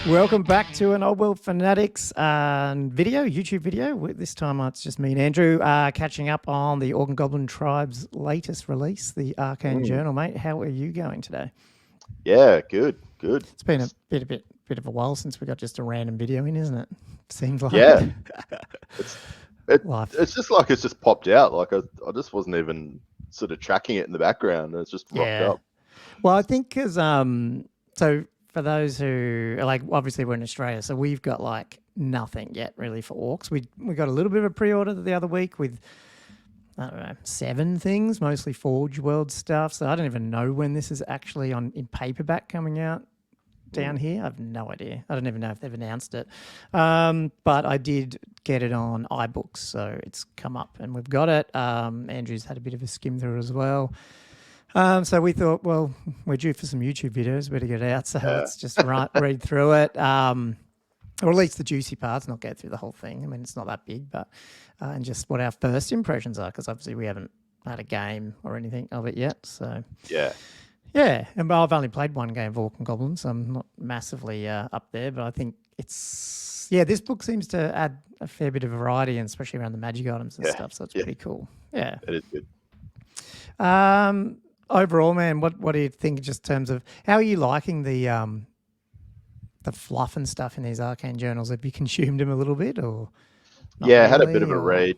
Welcome back to an Old World Fanatics YouTube video. This time it's just me and Andrew catching up on the Orc and Goblin Tribe's latest release, the Arcane Journal, mate. How are you going today? Yeah, good. It's been a bit of a while since we got just a random video in, isn't it? Seems like. Yeah. It's just like it's just popped out. Like I just wasn't even sort of tracking it in the background. It's just rocked up. Well, I think because so for those who like, obviously we're in Australia, so we've got like nothing yet really for orcs. We got a little bit of a pre-order the other week with, I don't know, 7 things, mostly Forge World stuff. So I don't even know when this is actually in paperback coming out down here. I have no idea. I don't even know if they've announced it. But I did get it on iBooks, so it's come up and we've got it. Andrew's had a bit of a skim through it as well. So we thought, well, we're due for some YouTube videos. Better get it out. So let's just read through it. Or at least the juicy parts, not go through the whole thing. I mean, it's not that big, but and just what our first impressions are, because obviously we haven't had a game or anything of it yet. So yeah, and I've only played one game of Orc and Goblin, so I'm not massively up there. But I think it's this book seems to add a fair bit of variety, and especially around the magic items and stuff. So it's pretty cool. Yeah, it is good. Overall, man, what do you think just in terms of how are you liking the fluff and stuff in these Arcane journals? Have you consumed them a little bit or? I had a bit of a read.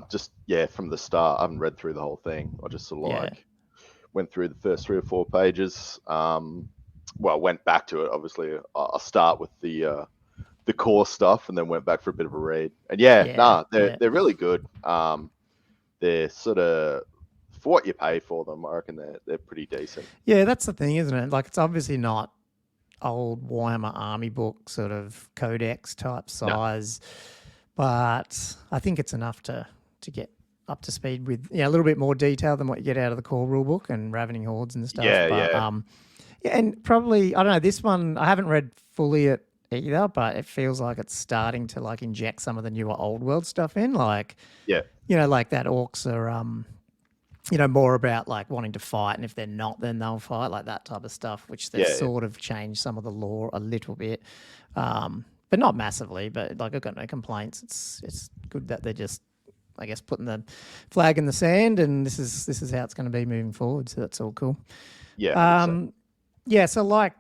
Just from the start. I haven't read through the whole thing. I just sort of went through the first 3 or 4 pages. Went back to it. Obviously, I'll start with the core stuff and then went back for a bit of a read. And they're really good. They're sort of, for what you pay for them, I reckon they're pretty decent. Yeah, that's the thing, isn't it? Like, it's obviously not old Warhammer army book sort of codex type size, but I think it's enough to get up to speed with a little bit more detail than what you get out of the core rulebook and Ravening Hordes and stuff. And probably, I don't know, this one I haven't read fully it either, but it feels like it's starting to like inject some of the newer old world stuff in, like like that orcs are more about like wanting to fight, and if they're not, then they'll fight, like that type of stuff, which they've sort of changed some of the lore a little bit, but not massively. But like, I've got no complaints. It's good that they're just, I guess, putting the flag in the sand, and this is how it's going to be moving forward. So that's all cool. So like,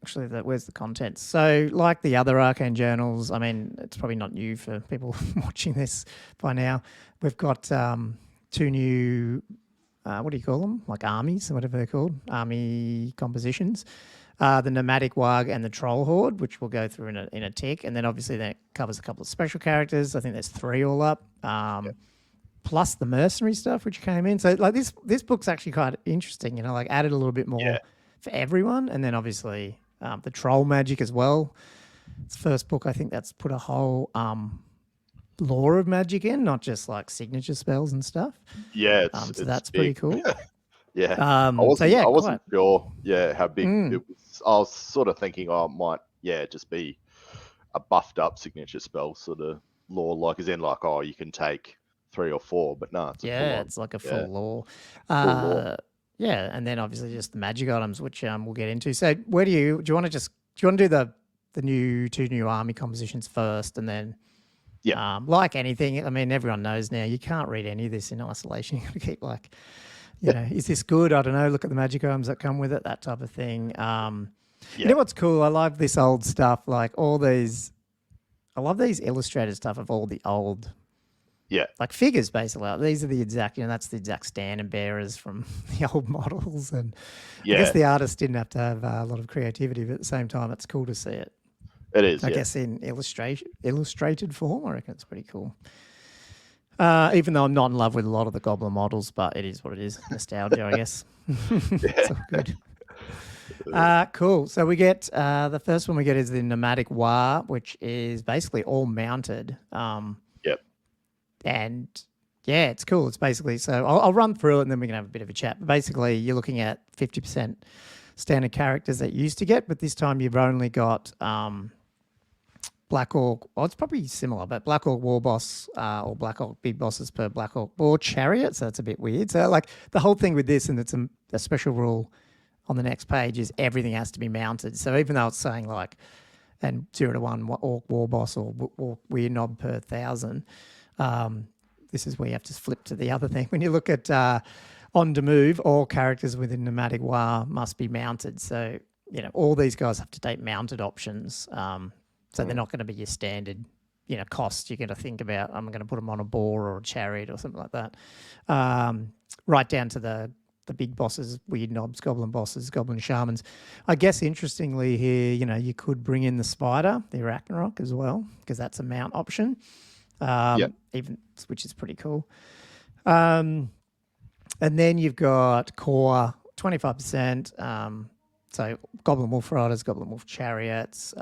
actually, where's the content? So like the other Arcane journals, I mean, it's probably not new for people watching this by now. We've got 2 new. What do you call them? Like armies, or whatever they're called, army compositions. The Nomatic Waaagh and the Troll Horde, which we'll go through in a tick. And then obviously that covers a couple of special characters. I think there's 3 all up, plus the Mercenary stuff, which came in. So like this book's actually quite interesting, like added a little bit more for everyone. And then obviously the Troll magic as well. It's the first book, I think, that's put a whole lore of magic in, not just like signature spells and stuff. So that's pretty cool. I wasn't sure how big it was. I was sort of thinking it might just be a buffed up signature spell sort of lore, like as in like, you can take 3 or 4, but no, it's like a full lore. And then obviously just the magic items, which we'll get into. So where do you want to do the 2 new army compositions first, and then like anything, I mean, everyone knows now you can't read any of this in isolation. You got to keep like, is this good? I don't know. Look at the magic items that come with it, that type of thing. You know what's cool? I love this old stuff, like all these. I love these illustrated stuff of all the old, like figures basically. Like, these are the exact, that's the exact standard bearers from the old models, and I guess the artist didn't have to have a lot of creativity, but at the same time, it's cool to see it. It is, I guess, in illustrated form. I reckon it's pretty cool. Even though I'm not in love with a lot of the Goblin models, but it is what it is. Nostalgia, I guess. It's all good. Cool. So we get the first one we get is the Nomatic Waaagh, which is basically all mounted. And it's cool. It's basically, so I'll run through it and then we can have a bit of a chat. But basically, you're looking at 50% standard characters that you used to get, but this time you've only got Black Orc, it's probably similar, but Black Orc War Boss or Black Orc Big Bosses per Black Orc War Chariots. So that's a bit weird. So like the whole thing with this, and it's a special rule on the next page, is everything has to be mounted. So even though it's saying like and 0 to 1 Orc War Boss or Weird Knob per 1,000. This is where you have to flip to the other thing. When you look at on the move, all characters within Nomatic Waaagh must be mounted. So, all these guys have to take mounted options. So they're not going to be your standard, cost. You're going to think about, I'm going to put them on a boar or a chariot or something like that. Right down to the big bosses, Weird Knobs, Goblin bosses, Goblin Shamans. I guess interestingly here, you could bring in the Spider, the Arachnarok as well, because that's a mount option. Even, which is pretty cool. And then you've got core 25%. So Goblin Wolf Riders, Goblin Wolf Chariots.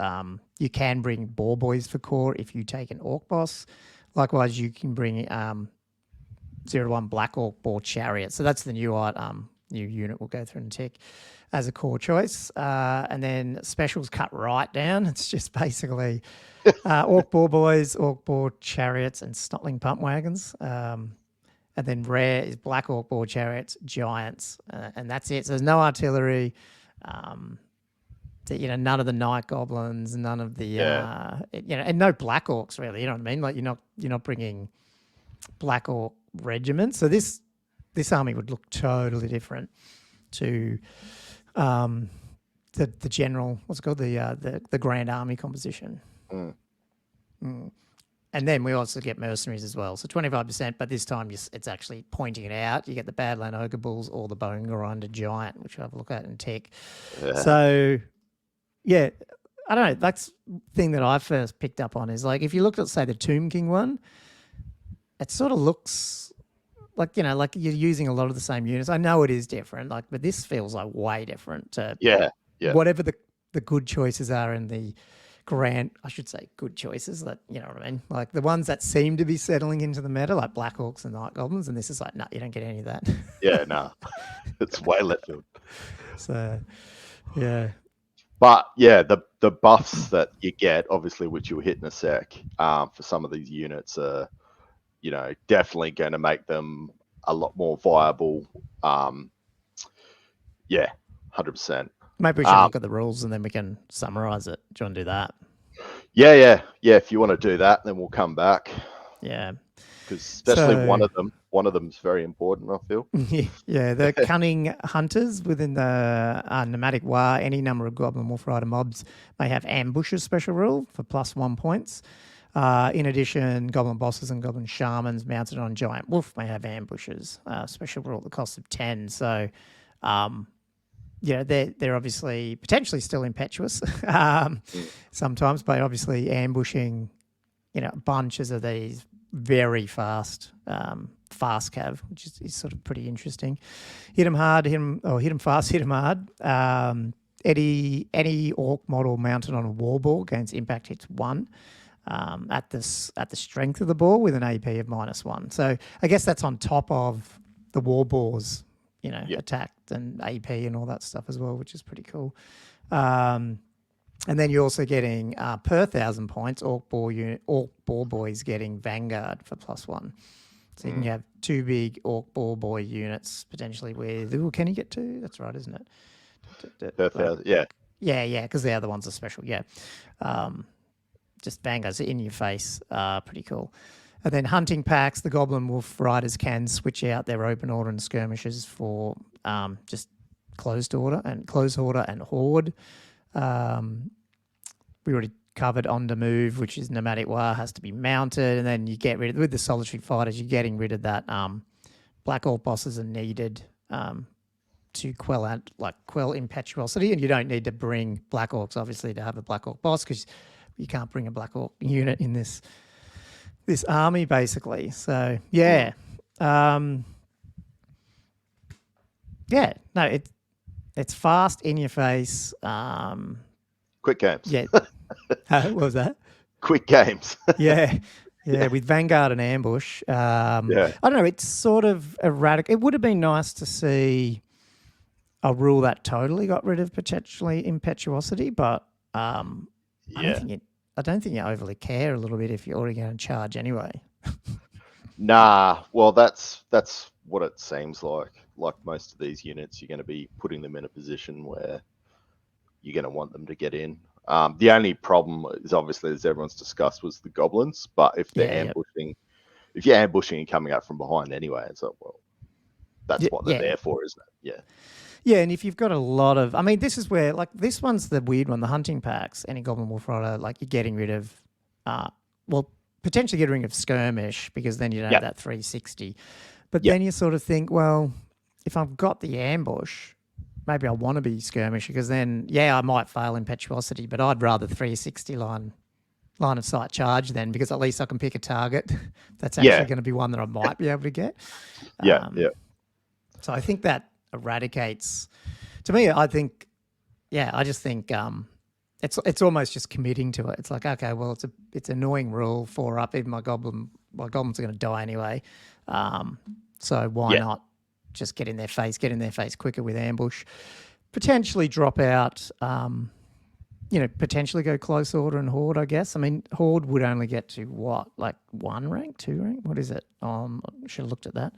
You can bring Boar Boys for core if you take an Orc boss. Likewise, you can bring 0 to 1 Black Orc Boar Chariots. So that's the new unit we'll go through and tick as a core choice. And then specials cut right down. It's just basically Orc Boar Boys, Orc Boar Chariots, and Snotling Pump Wagons. And then rare is Black Orc Boar Chariots, Giants, and that's it. So there's no artillery. None of the Night Goblins, none of the and no Black Orcs really. You know what I mean? Like you're not bringing Black Orc regiments. So this army would look totally different to the general, what's it called, the Grand Army composition. And then we also get mercenaries as well. So 25%, but this time it's actually pointing it out. You get the Badland Ogre Bulls or the Bone Grinder Giant, which we'll have a look at in tech. Yeah. So, I don't know. That's the thing that I first picked up on is like if you looked at, say, the Tomb King one, it sort of looks like, like you're using a lot of the same units. I know it is different, but this feels like way different to whatever the good choices are in the good choices, that you know what I mean, like the ones that seem to be settling into the meta, like Black Orcs and Night Goblins, and this is like, no, you don't get any of that. It's way left field. So but the buffs that you get, obviously, which you'll hit in a sec, for some of these units are definitely going to make them a lot more viable. 100%. Maybe we should look at the rules and then we can summarize it. Do you want to do that? Yeah. If you want to do that, then we'll come back. Yeah. Because especially one of them is very important, I feel. The cunning hunters within the Nomatic Waaagh, any number of Goblin Wolf Rider mobs may have ambushes special rule for +1 points. In addition, Goblin bosses and Goblin Shamans mounted on Giant Wolf may have ambushes special rule at the cost of 10. So, they're obviously potentially still impetuous sometimes, but obviously ambushing, bunches of these very fast cav, which is sort of pretty interesting. Hit them hard, hit them fast, hit them hard. Any Orc model mounted on a war ball gains impact hits 1 at the strength of the ball with an AP of -1. So I guess that's on top of the war balls, attacked and AP and all that stuff as well, which is pretty cool. And then you're also getting per 1,000 points, Orc Boar Boys getting Vanguard for +1. So you can have 2 big Orc Boar Boy units potentially with. Can you get 2? That's right, isn't it? Per 1,000, yeah. Yeah, because the other ones are special. Yeah, just Vanguards in your face. Pretty cool. And then hunting packs, the Goblin Wolf Riders can switch out their open order and skirmishes for just closed order and Horde. We already covered on the move, which is Nomatic Waaagh has to be mounted, and then you get rid of, with the solitary fighters, you're getting rid of that. Black Orc bosses are needed to quell impetuosity, and you don't need to bring Black Orcs obviously to have a Black Orc boss because you can't bring a Black Orc unit in this army basically. So it's fast, in your face. Quick games. Yeah. What was that? Quick games. Yeah, with Vanguard and Ambush. I don't know, it's sort of erratic. It would have been nice to see a rule that totally got rid of potentially impetuosity, but I don't think you overly care a little bit if you're already going to charge anyway. Nah, well, that's what it seems like. Like most of these units, you're going to be putting them in a position where you're going to want them to get in. The only problem is obviously, as everyone's discussed, was the goblins. But if they're ambushing, if you're ambushing and coming out from behind anyway, it's like, well, that's what they're there for, isn't it? Yeah. Yeah, and if you've got a lot of, I mean, this is where, like, this one's the weird one, the hunting packs, any Goblin Wolf Rider, like, you're getting rid of, well, potentially getting rid of skirmish, because then you don't have that 360. But then you sort of think, well, if I've got the ambush, maybe I want to be skirmish, because then, I might fail impetuosity, but I'd rather 360 line of sight charge then, because at least I can pick a target that's actually going to be one that I might be able to get. So I think that eradicates, to me, I think, I just think it's almost just committing to it. It's like, okay, well, it's an annoying rule, 4 up, even my goblins are going to die anyway. So why not just get in their face quicker with ambush, potentially drop out, potentially go close order and Horde, I guess. I mean, Horde would only get to what, like 1 rank, 2 rank? What is it? I should have looked at that.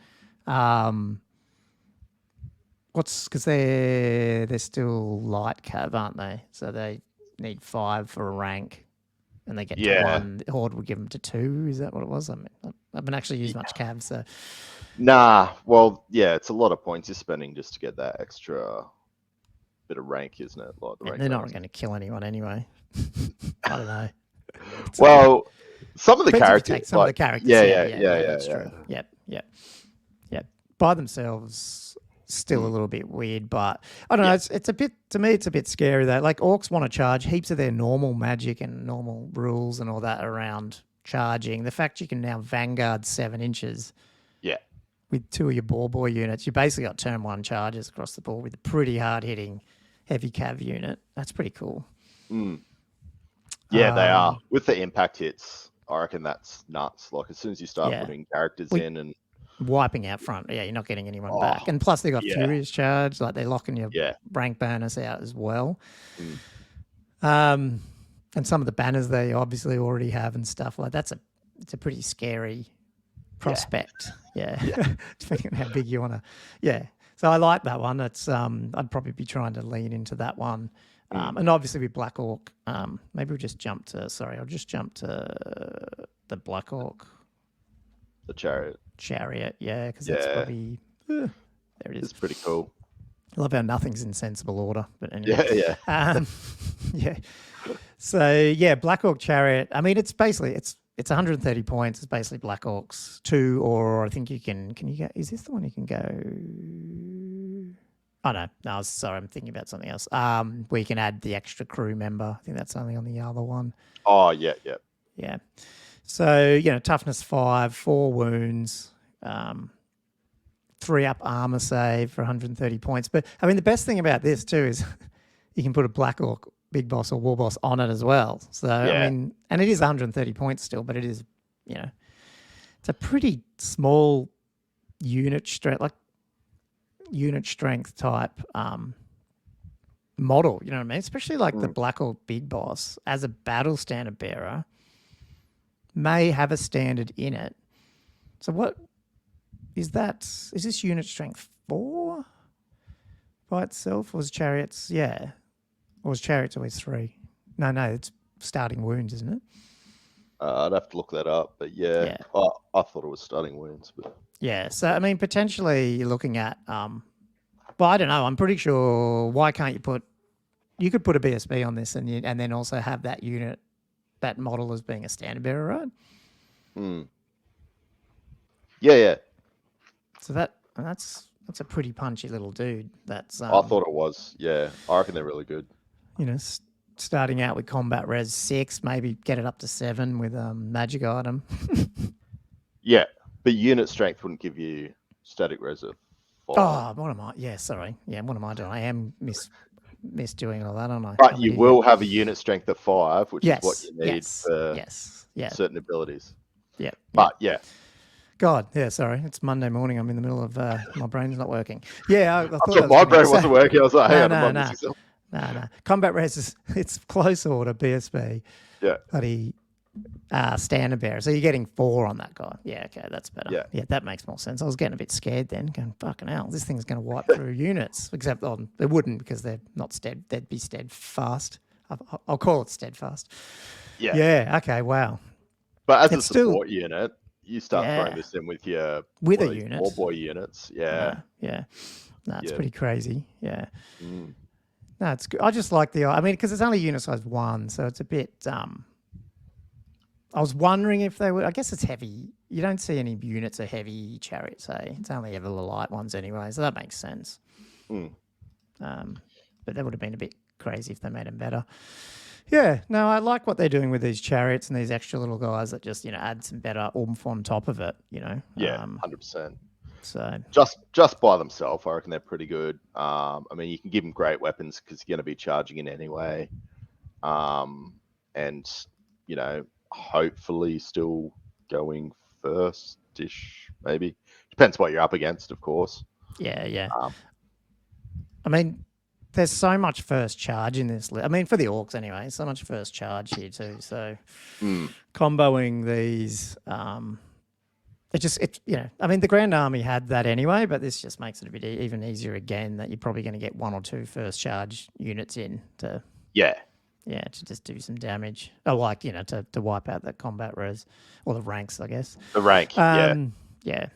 Because they're still light cav, aren't they? So they need 5 for a rank, and they get to 1. The Horde would give them to 2. Is that what it was? I mean, I haven't actually used much cav, so. Nah, well, it's a lot of points you're spending just to get that extra bit of rank, isn't it? Like the rank they're not going to kill anyone anyway. I don't know. Well, some of the characters, some of the characters, that's true. Yep. By themselves, still a little bit weird, but I don't know. It's a bit, to me, it's a bit scary though. Like, orcs want to charge heaps of their normal magic and normal rules and all that around charging. The fact you can now Vanguard 7 inches, with 2 of your boy units, you basically got turn 1 charges across the board with a pretty hard hitting heavy cav unit. That's pretty cool. Yeah, they are. With the impact hits, I reckon that's nuts. Like, as soon as you start putting characters in and wiping out front, you're not getting anyone back. And plus, they got Furious Charge, like they're locking your rank bonus out as well. And some of the banners they obviously already have and stuff like it's a pretty scary prospect. Depending on how big you want to. So I like that one. It's I'd probably be trying to lean into that one. And obviously with Black Orc, maybe we'll just jump to, I'll just jump to the Black Orc. The Chariot, because that's probably, there it is. It's pretty cool. I love how nothing's in sensible order, but anyway. So Black Orc Chariot, I mean, it's basically, it's 130 points. It's basically Black Orcs 2, or I think can you go, is this the one you can go? Oh, no, sorry, I'm thinking about something else. Where you can add the extra crew member. I think that's only on the other one. Oh, yeah. So, toughness 5, 4 wounds, 3 up armor save for 130 points. But, I mean, the best thing about this, too, is you can put a Black Orc Big Boss or War Boss on it as well. So, I mean, and it is 130 points still, but it is, it's a pretty small unit strength type model, you know what I mean? Especially like the Black Orc Big Boss as a battle standard bearer may have a standard in it. So what is that? Is this unit strength 4 by itself? Or was Chariots? Yeah. Or was Chariots always 3? No, it's starting wounds, isn't it? I'd have to look that up, but I thought it was starting wounds. But so I mean, potentially you're looking at, well, I don't know. I'm pretty sure. Why can't you could put a BSB on this and then also have that unit, that model as being a standard bearer, right? Yeah. So that's a pretty punchy little dude. That's I thought it was. Yeah, I reckon they're really good. Starting out with combat res 6, maybe get it up to 7 with magic item. Yeah, but unit strength wouldn't give you static res of 5. Oh, what am I? Yeah, sorry. Yeah, what am I doing? I am misdoing all that, aren't I? But you will have a unit strength of 5, which is what you need for certain abilities. Yeah. But God, sorry. It's Monday morning. I'm in the middle of my brain's not working. Yeah, I thought my brain wasn't working. I was like, hey, No. Combat res it's close order BSB. Yeah. Bloody standard bearer. So you're getting 4 on that guy. Yeah, okay, that's better. Yeah, that makes more sense. I was getting a bit scared then, going, fucking hell, this thing's going to wipe through units. Except they wouldn't, because they're not stead. They'd be steadfast. I'll call it steadfast. Yeah. Yeah. Okay. Wow. But as It's a support unit, you start throwing yeah, this in with your with a these unit. small boy units. I Yeah. know. Yeah. No, it's Yeah. pretty crazy. Yeah. Mm. No, it's good. I just like I mean, because it's only unit size 1, so it's a bit. I was wondering if they would. I guess it's heavy. You don't see any units of heavy chariots, eh? It's only ever the light ones anyway, so that makes sense. Mm. But that would have been a bit crazy if they made them better. Yeah, no, I like what they're doing with these chariots and these extra little guys that just add some better oomph on top of it. Yeah, 100%. So just by themselves, I reckon they're pretty good. I mean, you can give them great weapons because you're going to be charging in anyway, and hopefully still going first-ish, maybe. Depends what you're up against, of course. Yeah. I mean, there's so much first charge in this. I mean, for the orcs anyway, so much first charge here too. So comboing these, I mean, the Grand Army had that anyway, but this just makes it a bit even easier again that you're probably going to get 1 or 2 first charge units in to to just do some damage. Oh, like to wipe out the combat res or the ranks, I guess. The rank, yeah.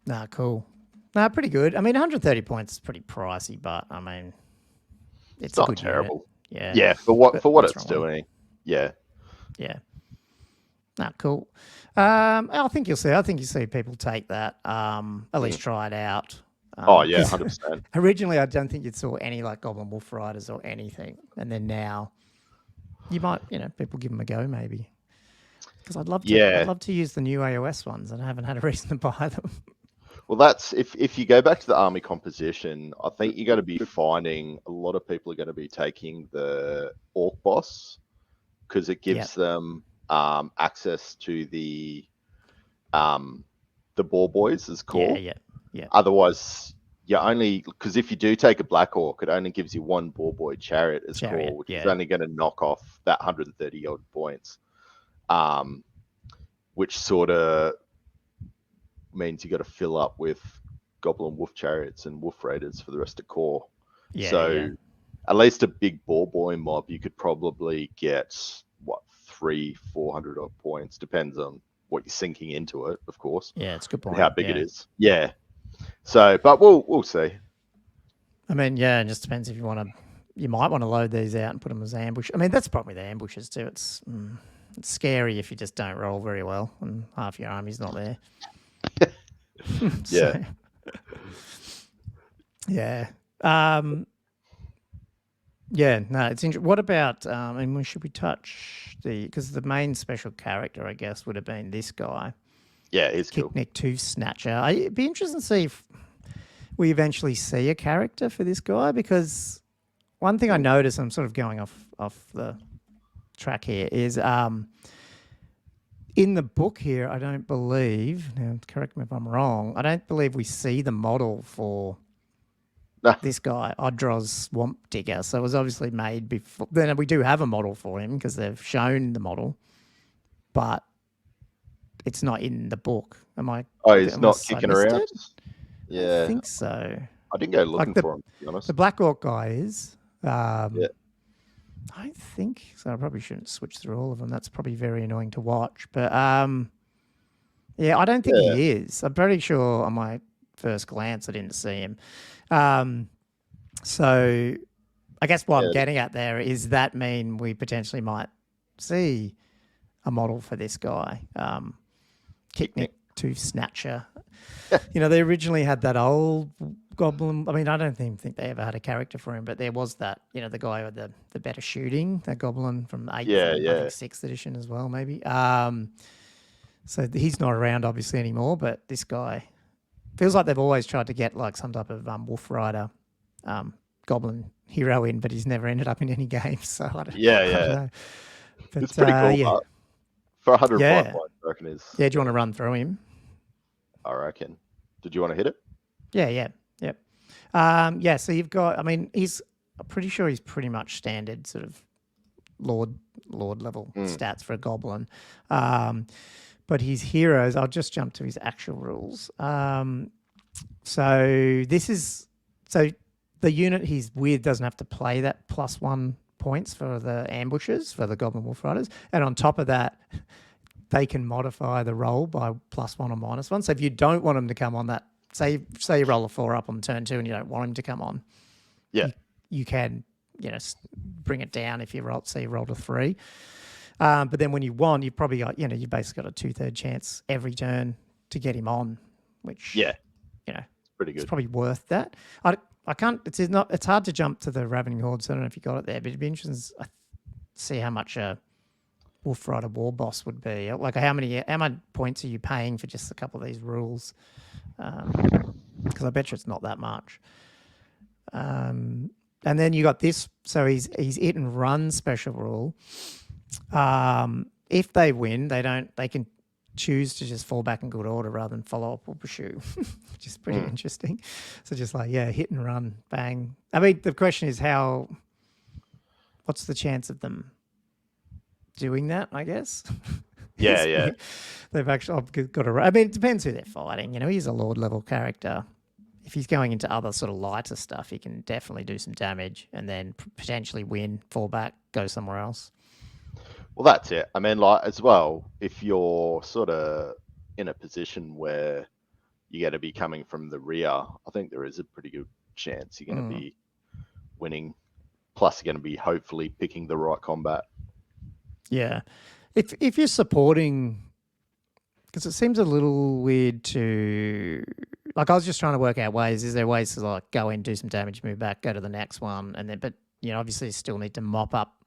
Nah, cool. Nah, pretty good. I mean, 130 points is pretty pricey, but I mean, it's not a good terrible. Unit. Yeah, for what it's doing. Yeah. Nah, cool. I think you'll see. I think you see people take that. At least try it out. Oh yeah, 100%. Originally, I don't think you saw any like Goblin Wolf Riders or anything, and then now you might, people give them a go maybe. Because I'd love to. I'd love to use the new AOS ones, and I haven't had a reason to buy them. Well, that's if you go back to the army composition, I think you're going to be finding a lot of people are going to be taking the Orc boss because it gives them access to the boar boys as core. Yeah. Otherwise, you only because if you do take a black orc, it only gives you 1 boar boy chariot as core, which is only going to knock off that 130 odd points. Which sort of means you got to fill up with Goblin Wolf Chariots and Wolf Raiders for the rest of core. At least a big boar boy mob, you could probably get 300-400 odd points. Depends on what you're sinking into it, of course. Yeah, it's a good point. And how big it is. Yeah. So, but we'll see. I mean, it just depends if you want to. You might want to load these out and put them as ambush. I mean, that's probably the ambushes too. It's scary if you just don't roll very well and half your army's not there. Yeah. No, it's interesting. What about, should we touch because the main special character, I guess, would have been this guy. Yeah, he's cool. Kickneck Tooth Snatcher. It'd be interesting to see if we eventually see a character for this guy, because one thing I noticed, I'm sort of going off the track here, is in the book here, I don't believe, now correct me if I'm wrong, I don't believe we see the model for this guy, Odro's Swamp Digger. So it was obviously made before. Then we do have a model for him because they've shown the model, but it's not in the book. He's not kicking around? It? Yeah. I think so. I didn't go looking for him, to be honest. The Black Orc guy is. I don't think so. I probably shouldn't switch through all of them. That's probably very annoying to watch. But I don't think he is. I'm pretty sure on my first glance I didn't see him. So I guess what I'm getting at there is that mean we potentially might see a model for this guy, Kickneck Tooth Snatcher. They originally had that old Goblin. I mean, I don't even think they ever had a character for him, but there was that, the guy with the better shooting, that Goblin from 8th, I think 6th edition as well, maybe. So he's not around obviously anymore, but this guy feels like they've always tried to get like some type of Wolf Rider Goblin hero in, but he's never ended up in any games. So I don't know. But, it's pretty cool. For 100 points, I reckon is. Yeah, do you want to run through him? I reckon. Did you want to hit it? Yep. So you've got, I'm pretty sure he's pretty much standard sort of Lord level stats for a Goblin. But his heroes, I'll just jump to his actual rules. So the unit he's with doesn't have to play that +1 points for the ambushes for the Goblin Wolf Riders, and on top of that, they can modify the roll by +1 or -1. So if you don't want them to come on that, say you roll a 4 up on turn 2 and you don't want him to come on, you can bring it down if you roll. Say you rolled a 3, but then when you won, you've probably got you basically got a 2/3 chance every turn to get him on, which pretty good. It's probably worth that. I can't. It's hard to jump to the Ravening Horde, so I don't know if you got it there, but it'd be interesting to see how much a Wolf Rider War Boss would be. Like how many points are you paying for just a couple of these rules? Because I bet you it's not that much. And then you got this. So he's hit and run special rule. If they win, they can choose to just fall back in good order rather than follow up or pursue, which is pretty interesting. So just like, hit and run, bang. I mean, the question is what's the chance of them doing that, I guess? Yeah. They've actually got I mean, it depends who they're fighting. He's a Lord level character. If he's going into other sort of lighter stuff, he can definitely do some damage and then potentially win, fall back, go somewhere else. Well, that's it. I mean, like, as well, if you're sort of in a position where you're going to be coming from the rear, I think there is a pretty good chance you're going to be winning. Plus, you're going to be hopefully picking the right combat. Yeah. If you're supporting, because it seems a little weird to, like, I was just trying to work out ways. Is there ways to like go in, do some damage, move back, go to the next one, and then, but obviously you still need to mop up.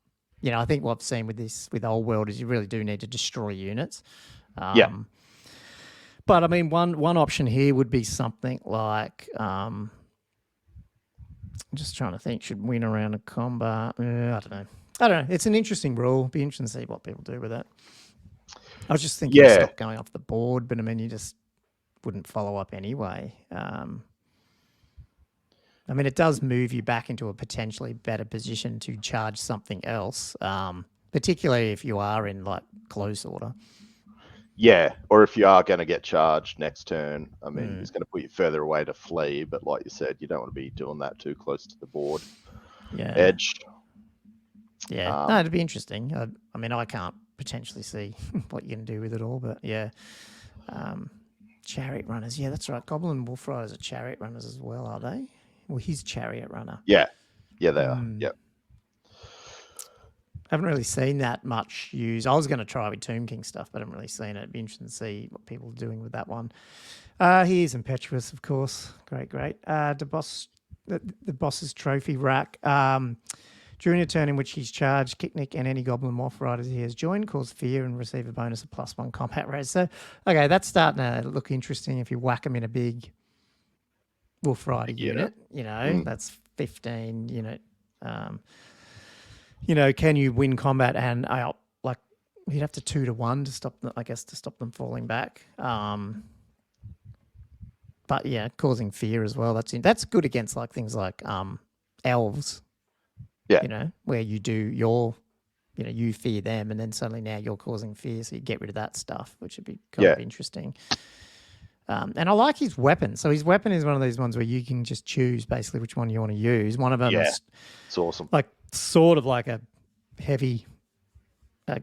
I think what I've seen with Old World is you really do need to destroy units. But I mean, one option here would be something like, I'm just trying to think, should win around a combat. I don't know. It's an interesting rule. Be interesting to see what people do with it. I was just thinking stop going off the board, but I mean, you just wouldn't follow up anyway. I mean, it does move you back into a potentially better position to charge something else, particularly if you are in like close order. Yeah, or if you are going to get charged next turn, I mean, it's going to put you further away to flee, but like you said, you don't want to be doing that too close to the board edge. Yeah, no, it'd be interesting. I mean, I can't potentially see what you can do with it all, but yeah. Chariot runners, yeah, that's right. Goblin Wolf Riders are chariot runners as well, are they? Well, he's chariot runner. Yeah, they are. Yep. I haven't really seen that much used. I was going to try with Tomb King stuff, but I haven't really seen it. It'd be interesting to see what people are doing with that one. He is impetuous, of course. Great. The boss's trophy rack. During a turn in which he's charged, Kicknick and any Goblin Wolf Riders he has joined cause fear and receive a bonus of +1 combat res. So, okay, that's starting to look interesting if you whack him in a big Wolf Rider unit. That's 15 unit. Can you win combat and like you'd have to 2 to 1 to stop them, I guess, to stop them falling back. But yeah, causing fear as well. That's good against like things like elves. Yeah. Where you do you fear them and then suddenly now you're causing fear, so you get rid of that stuff, which would be kind of interesting. And I like his weapon. So his weapon is one of these ones where you can just choose basically which one you want to use. One of them is it's awesome. Like sort of like a heavy,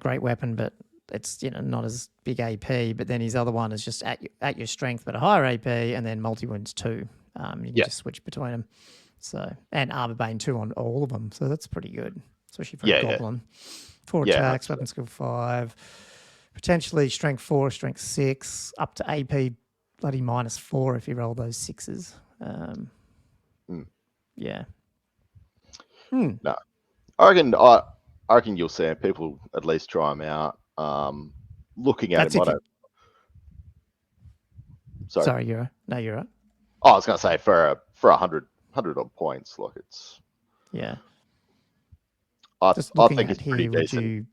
great weapon, but it's not as big AP. But then his other one is just at your strength, but a higher AP, and then multi wounds 2. You can just switch between them. So and armor bane 2 on all of them. So that's pretty good, especially for a goblin. 4 attacks, weapon skill 5, potentially strength 4, strength 6, up to AP. Bloody -4 if you roll those 6s. Yeah. No, I reckon you'll see people at least try them out. Looking at him, Sorry, you're right. Oh, I was going to say for 100 odd points, like it's. Yeah. I think it's pretty decent.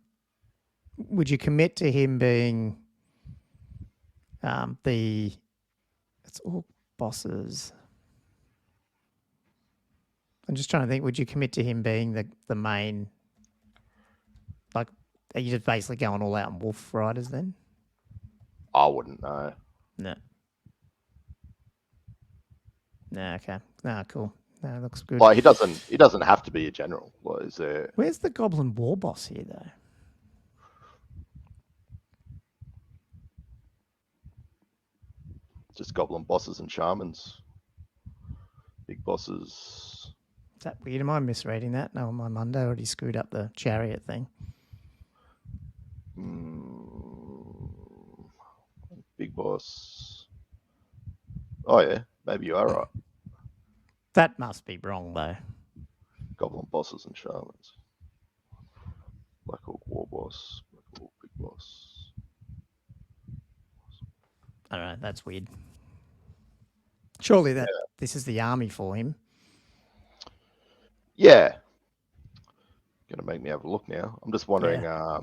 Would you commit to him being it's all bosses? I'm just trying to think, would you commit to him being the main, like, are you just basically going all out on Wolf Riders then? I wouldn't know. No, okay. No, cool. No, it looks good. Like he doesn't have to be a general. Like, is there? Where's the Goblin War Boss here, though? Just goblin bosses and shamans. Big bosses. Is that weird? Am I misreading that? No, my Monday already screwed up the chariot thing. Big boss. Oh yeah, maybe you are right. That must be wrong though. Goblin bosses and shamans. Black Orc War Boss. Black Orc Big Boss. I don't know. That's weird. Surely this is the army for him. Yeah. Gonna make me have a look now. I'm just wondering. Yeah.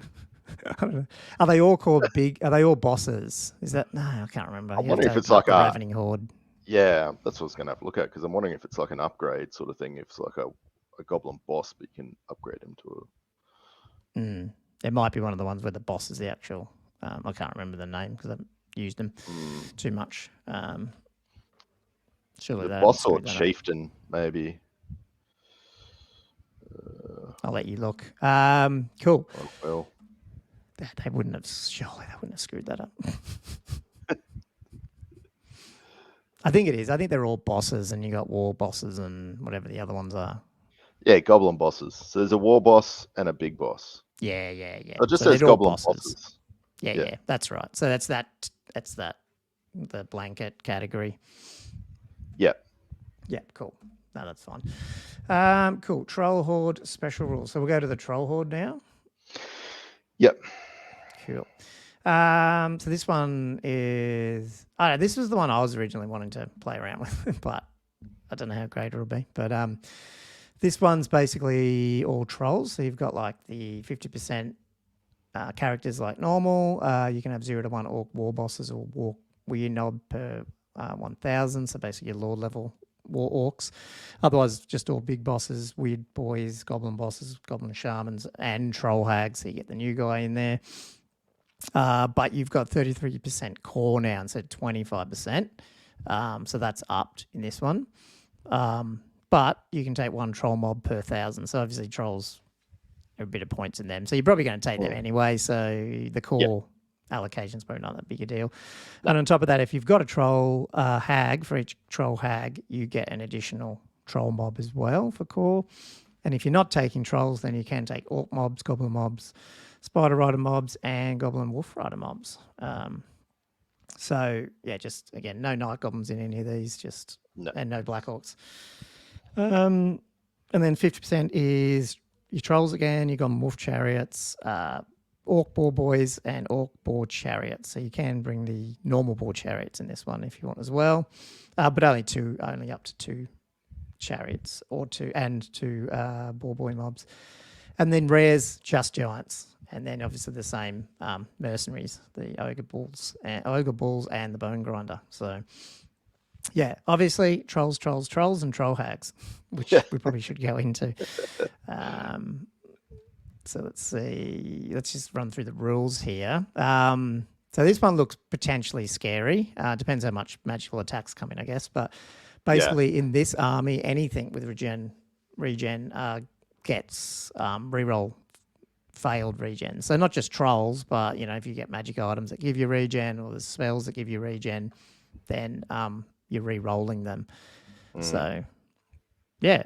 Are they all called big? Are they all bosses? Is that no? I can't remember. I'm wondering if it's like a Ravening Horde. Yeah, that's what I was gonna have to look at because I'm wondering if it's like an upgrade sort of thing. If it's like a goblin boss, but you can upgrade him to a. It might be one of the ones where the boss is the actual. I can't remember the name because I've used them too much. Surely the boss or chieftain, maybe. I'll let you look. Cool. Oh, well. They wouldn't have. Surely they wouldn't have screwed that up. I think it is. I think they're all bosses, and you got war bosses and whatever the other ones are. Yeah, goblin bosses. So there's a war boss and a big boss. Yeah. It just says goblin bosses. Yeah. That's right. So that's that. The blanket category. Yeah. Yeah. Cool. No, that's fine. Cool. Troll Horde special rules. So we'll go to the Troll Horde now. Yep. Cool. So this one is. I don't know, this was the one I was originally wanting to play around with, but I don't know how great it'll be. But this one's basically all trolls. So you've got like the 50% characters like normal. You can have 0 to 1 orc war bosses or war weird knob per 1,000. So basically your lord level war orcs. Otherwise, just all big bosses, weird boys, goblin bosses, goblin shamans, and troll hags. So you get the new guy in there. But you've got 33% core now instead of 25%. So that's upped in this one. But you can take 1 troll mob per 1,000. So obviously trolls are a bit of points in them. So you're probably going to take them anyway. So the core allocation's probably not that big a deal. And on top of that, if you've got a troll hag, for each troll hag, you get an additional troll mob as well for core. And if you're not taking trolls, then you can take orc mobs, goblin mobs, spider rider mobs, and goblin wolf rider mobs. So yeah, just again, no night goblins in any of these, and no black orcs. And then 50% is your trolls again. You've got wolf chariots, orc boar boys, and orc boar chariots. So you can bring the normal boar chariots in this one if you want as well, but only up to 2 chariots or 2 boar boy mobs. And then rares, just giants. And then obviously the same mercenaries, the ogre bulls and the bone grinder. So yeah, obviously trolls, and troll hags, which we probably should go into. So let's see. Let's just run through the rules here. So this one looks potentially scary. Depends how much magical attacks come in, I guess. But basically in this army, anything with regen gets reroll failed regen. So not just trolls, but if you get magic items that give you regen or the spells that give you regen, then you're re-rolling them. So yeah,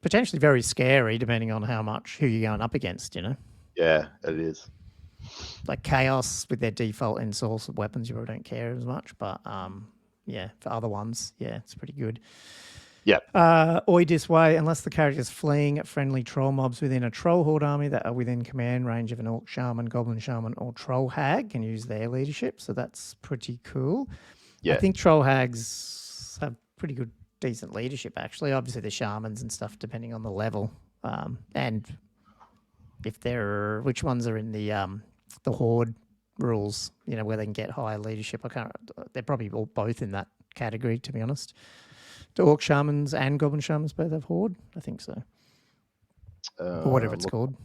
potentially very scary depending on who you're going up against. Yeah, it is. Like chaos with their default in source of weapons, you probably don't care as much. But for other ones, it's pretty good. Yep. This way, unless the character is fleeing at friendly troll mobs within a troll horde army that are within command range of an orc shaman, goblin shaman, or troll hag, can use their leadership. So that's pretty cool. Yeah. I think troll hags have pretty good, decent leadership, actually. Obviously, the shamans and stuff, depending on the level. And if which ones are in the horde rules, where they can get higher leadership. They're probably both in that category, to be honest. Do orc shamans and goblin shamans both have horde? I think so. Or whatever it's called.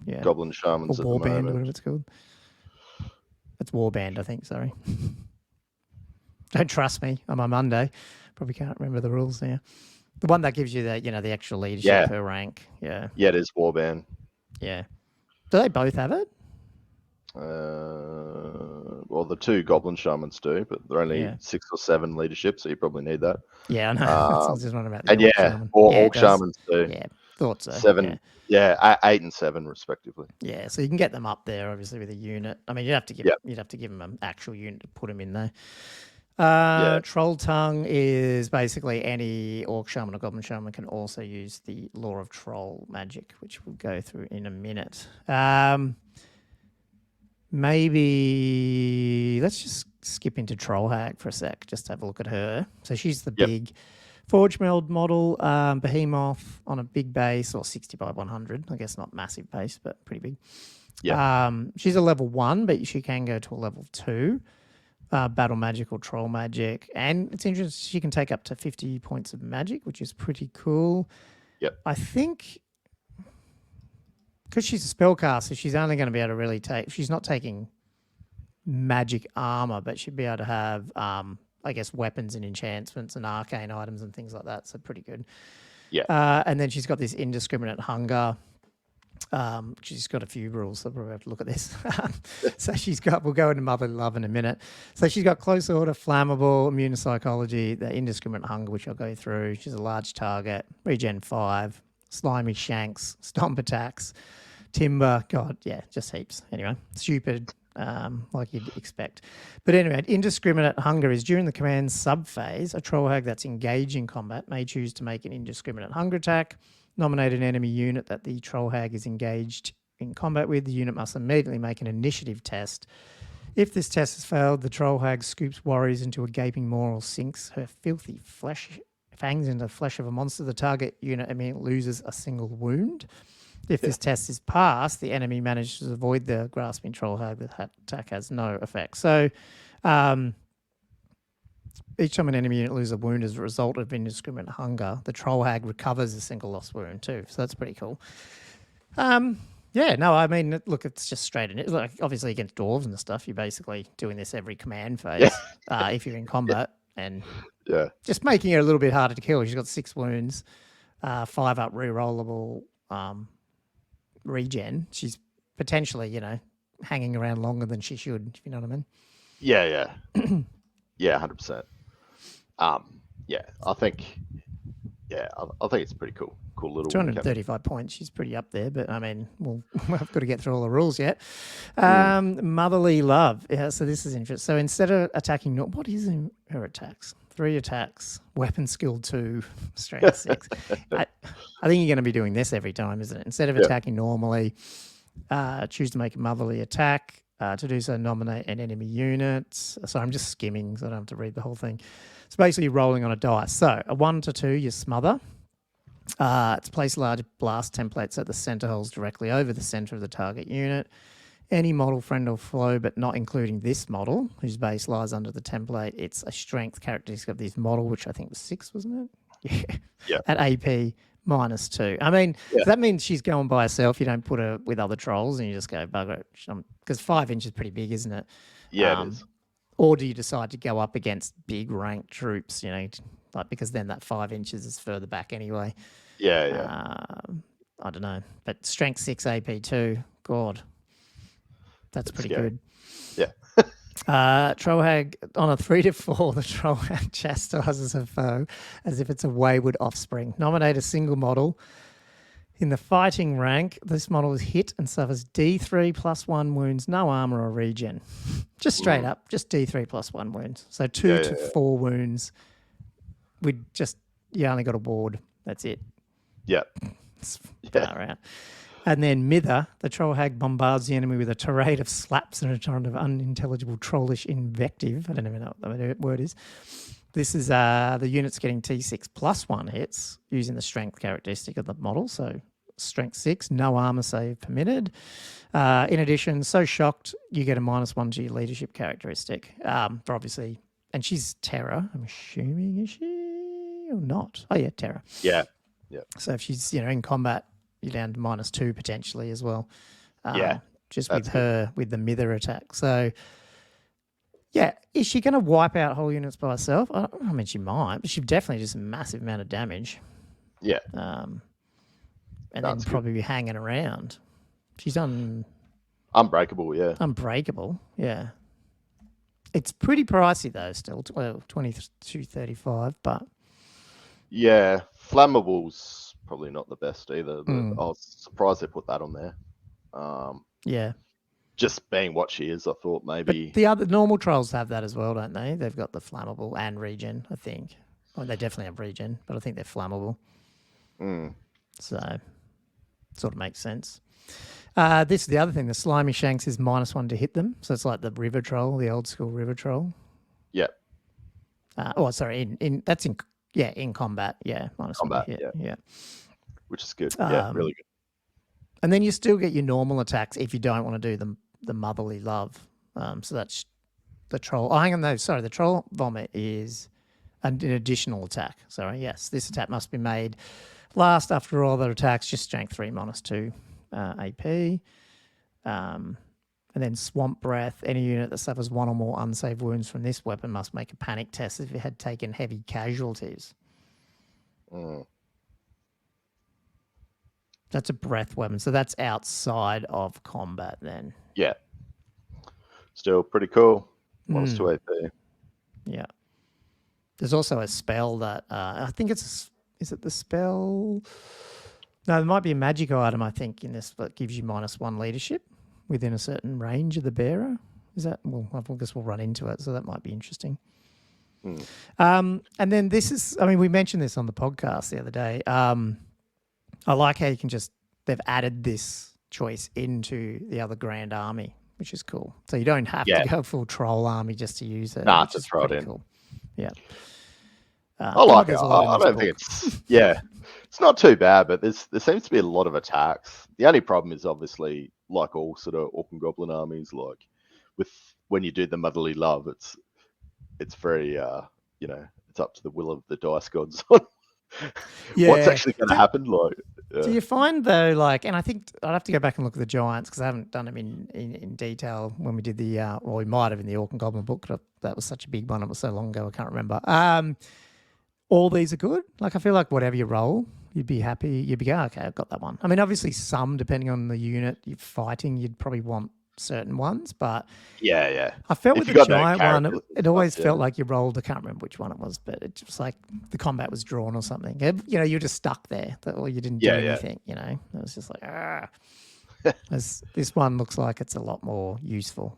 Yeah. Goblin shamans or warband, or whatever it's called. It's warband, I think. Sorry. Don't trust me on my Monday. Probably can't remember the rules now. The one that gives you the, the extra leadership per rank. Yeah. Yeah, it is Warband. Yeah. Do they both have it? Well, the 2 Goblin Shamans do, but they're only 6 or 7 leadership, so you probably need that. Yeah, I know. I was just wondering about the and Orc Shaman. Orc Shamans do. Yeah, thought so. 7, 8 and 7 respectively. Yeah, so you can get them up there, obviously, with a unit. I mean, you'd have to give them an actual unit to put them in there. Troll Tongue is basically any Orc Shaman or Goblin Shaman can also use the Law of Troll magic, which we'll go through in a minute. Maybe let's just skip into Troll Hag for a sec, just to have a look at her. So she's the big Forge Meld model, behemoth on a big base, or 60 by 100. I guess not massive base, but pretty big. Yeah. She's a level 1, but she can go to a level 2. Battle magic or troll magic. And it's interesting, she can take up to 50 points of magic, which is pretty cool. Yep. I think because she's a spellcaster, she's only going to be able to really take, she's not taking magic armor, but she'd be able to have, I guess, weapons and enchantments and arcane items and things like that. So pretty good. Yeah. And then she's got this indiscriminate hunger. She's got a few rules, so we'll have to look at this. So we'll go into motherly love in a minute. So she's got close order, flammable, immune to psychology, the indiscriminate hunger, which I'll go through. She's a large target, regen 5, slimy shanks, stomp attacks, timber. God, yeah, just heaps. Anyway, stupid, like you'd expect. But anyway, indiscriminate hunger is during the command sub-phase, a troll hag that's engaged in combat may choose to make an indiscriminate hunger attack. Nominate an enemy unit that the troll hag is engaged in combat with. The unit must immediately make an initiative test. If this test has failed, the troll hag scoops warriors into a gaping maw or sinks her filthy fangs into the flesh of a monster. The target unit immediately loses a single wound. If this test is passed, the enemy manages to avoid the grasping troll hag. The attack has no effect. So each time an enemy unit loses a wound as a result of indiscriminate hunger, the troll hag recovers a single lost wound too. So that's pretty cool. Yeah, no, I mean, look, it's just straight in. It's like obviously against dwarves and stuff, you're basically doing this every command phase if you're in combat and just making it a little bit harder to kill. She's got 6 wounds, 5 up rerollable regen. She's potentially, hanging around longer than she should, if you know what I mean. Yeah. Yeah, 100%. I think it's pretty cool. Cool little 235 points. She's pretty up there, but I mean, we've got to get through all the rules yet. Motherly love. Yeah, so this is interesting. So instead of attacking, what is in her attacks? 3 attacks, weapon skill 2, strength 6. I think you're going to be doing this every time, isn't it? Instead of attacking normally, choose to make a motherly attack. To do so, nominate an enemy unit. So I'm just skimming, so I don't have to read the whole thing. It's basically rolling on a dice. So a 1 to 2, you smother. It's place large blast templates at the center holes directly over the center of the target unit. Any model, friend or foe, but not including this model, whose base lies under the template. It's a strength characteristic of this model, which I think was 6, wasn't it? Yeah. At AP -2. I mean, that means she's going by herself. You don't put her with other trolls and you just go, bugger it. Because 5 inches is pretty big, isn't it? Yeah, it is. Or do you decide to go up against big ranked troops, because then that 5 inches is further back anyway. Yeah. I don't know. But strength 6 AP2, God, that's pretty good. Yeah. Troll hag on a 3 to 4, the troll hag chastises her foe as if it's a wayward offspring. Nominate a single model. In the fighting rank, this model is hit and suffers D3 plus 1 wounds, no armor or regen. Just straight up, just D3 plus 1 wounds. So 2 to 4 wounds. You only got a ward. That's it. Yeah. Far out. And then Mither, the troll hag bombards the enemy with a tirade of slaps and a torrent of unintelligible trollish invective. I don't even know what the word is. This is the unit's getting T6 plus 1 hits using the strength characteristic of the model. So strength 6, no armor save permitted. In addition, so shocked, you get a -1 to your leadership characteristic. For obviously, and she's terror, I'm assuming, is she or not? Oh yeah, terror. Yeah. So if she's in combat, you're down to -2 potentially as well. Just with her, with the Mither attack. So Yeah, is she going to wipe out whole units by herself? I mean, she might, but she'd definitely just a massive amount of damage. Yeah. And That's then probably be hanging around. She's unbreakable, yeah. Unbreakable, yeah. It's pretty pricey though, still 22.35, but yeah, flammable's probably not the best either. I was surprised they put that on there. Yeah. Just being what she is, I thought maybe. But the other normal trolls have that as well, don't they? They've got the flammable and regen, I think. Well, they definitely have regen, but I think they're flammable. So, sort of makes sense. This is the other thing. The slimy shanks is -1 to hit them, so it's like the river troll, the old school river troll. Yeah. Sorry, in combat, yeah, -1 to hit, yeah. Which is good, yeah, really good. And then you still get your normal attacks if you don't want to do the motherly love. So that's the troll. Oh, hang on, no, sorry. The troll vomit is an additional attack. Sorry, yes, this attack must be made last after all other attacks. Just strength 3 -2 AP. And then swamp breath. Any unit that suffers 1 or more unsaved wounds from this weapon must make a panic test if it had taken heavy casualties. That's a breath weapon, so that's outside of combat then. Yeah. Still pretty cool. -2 AP. Yeah. There's also a spell that I think is it the spell? No, there might be a magic item, I think, in this that gives you -1 leadership within a certain range of the bearer. Is that? Well, I guess we'll run into it, so that might be interesting. And then this is, I mean, we mentioned this on the podcast the other day. I like how they've added this choice into the other Grand Army, which is cool. So you don't have to go full troll army just to use it. Nah, just throw it in. Cool. Yeah. I like it. I don't think it's not too bad, but there seems to be a lot of attacks. The only problem is obviously, like all sort of Orc and Goblin armies, like when you do the motherly love, it's very it's up to the will of the dice gods. What's actually going to happen? Like, do you find though, like, and I think I'd have to go back and look at the giants because I haven't done them in detail when we did we might have in the Orc and Goblin book, but that was such a big one. It was so long ago, I can't remember. All these are good. Like, I feel like whatever you roll, you'd be happy. You'd be okay, I've got that one. I mean, obviously some, depending on the unit you're fighting, you'd probably want certain ones, but yeah. I felt with the giant one, it always felt like you rolled. I can't remember which one it was, but it just like the combat was drawn or something. You're just stuck there, or you didn't do anything. It was just like, this one looks like it's a lot more useful.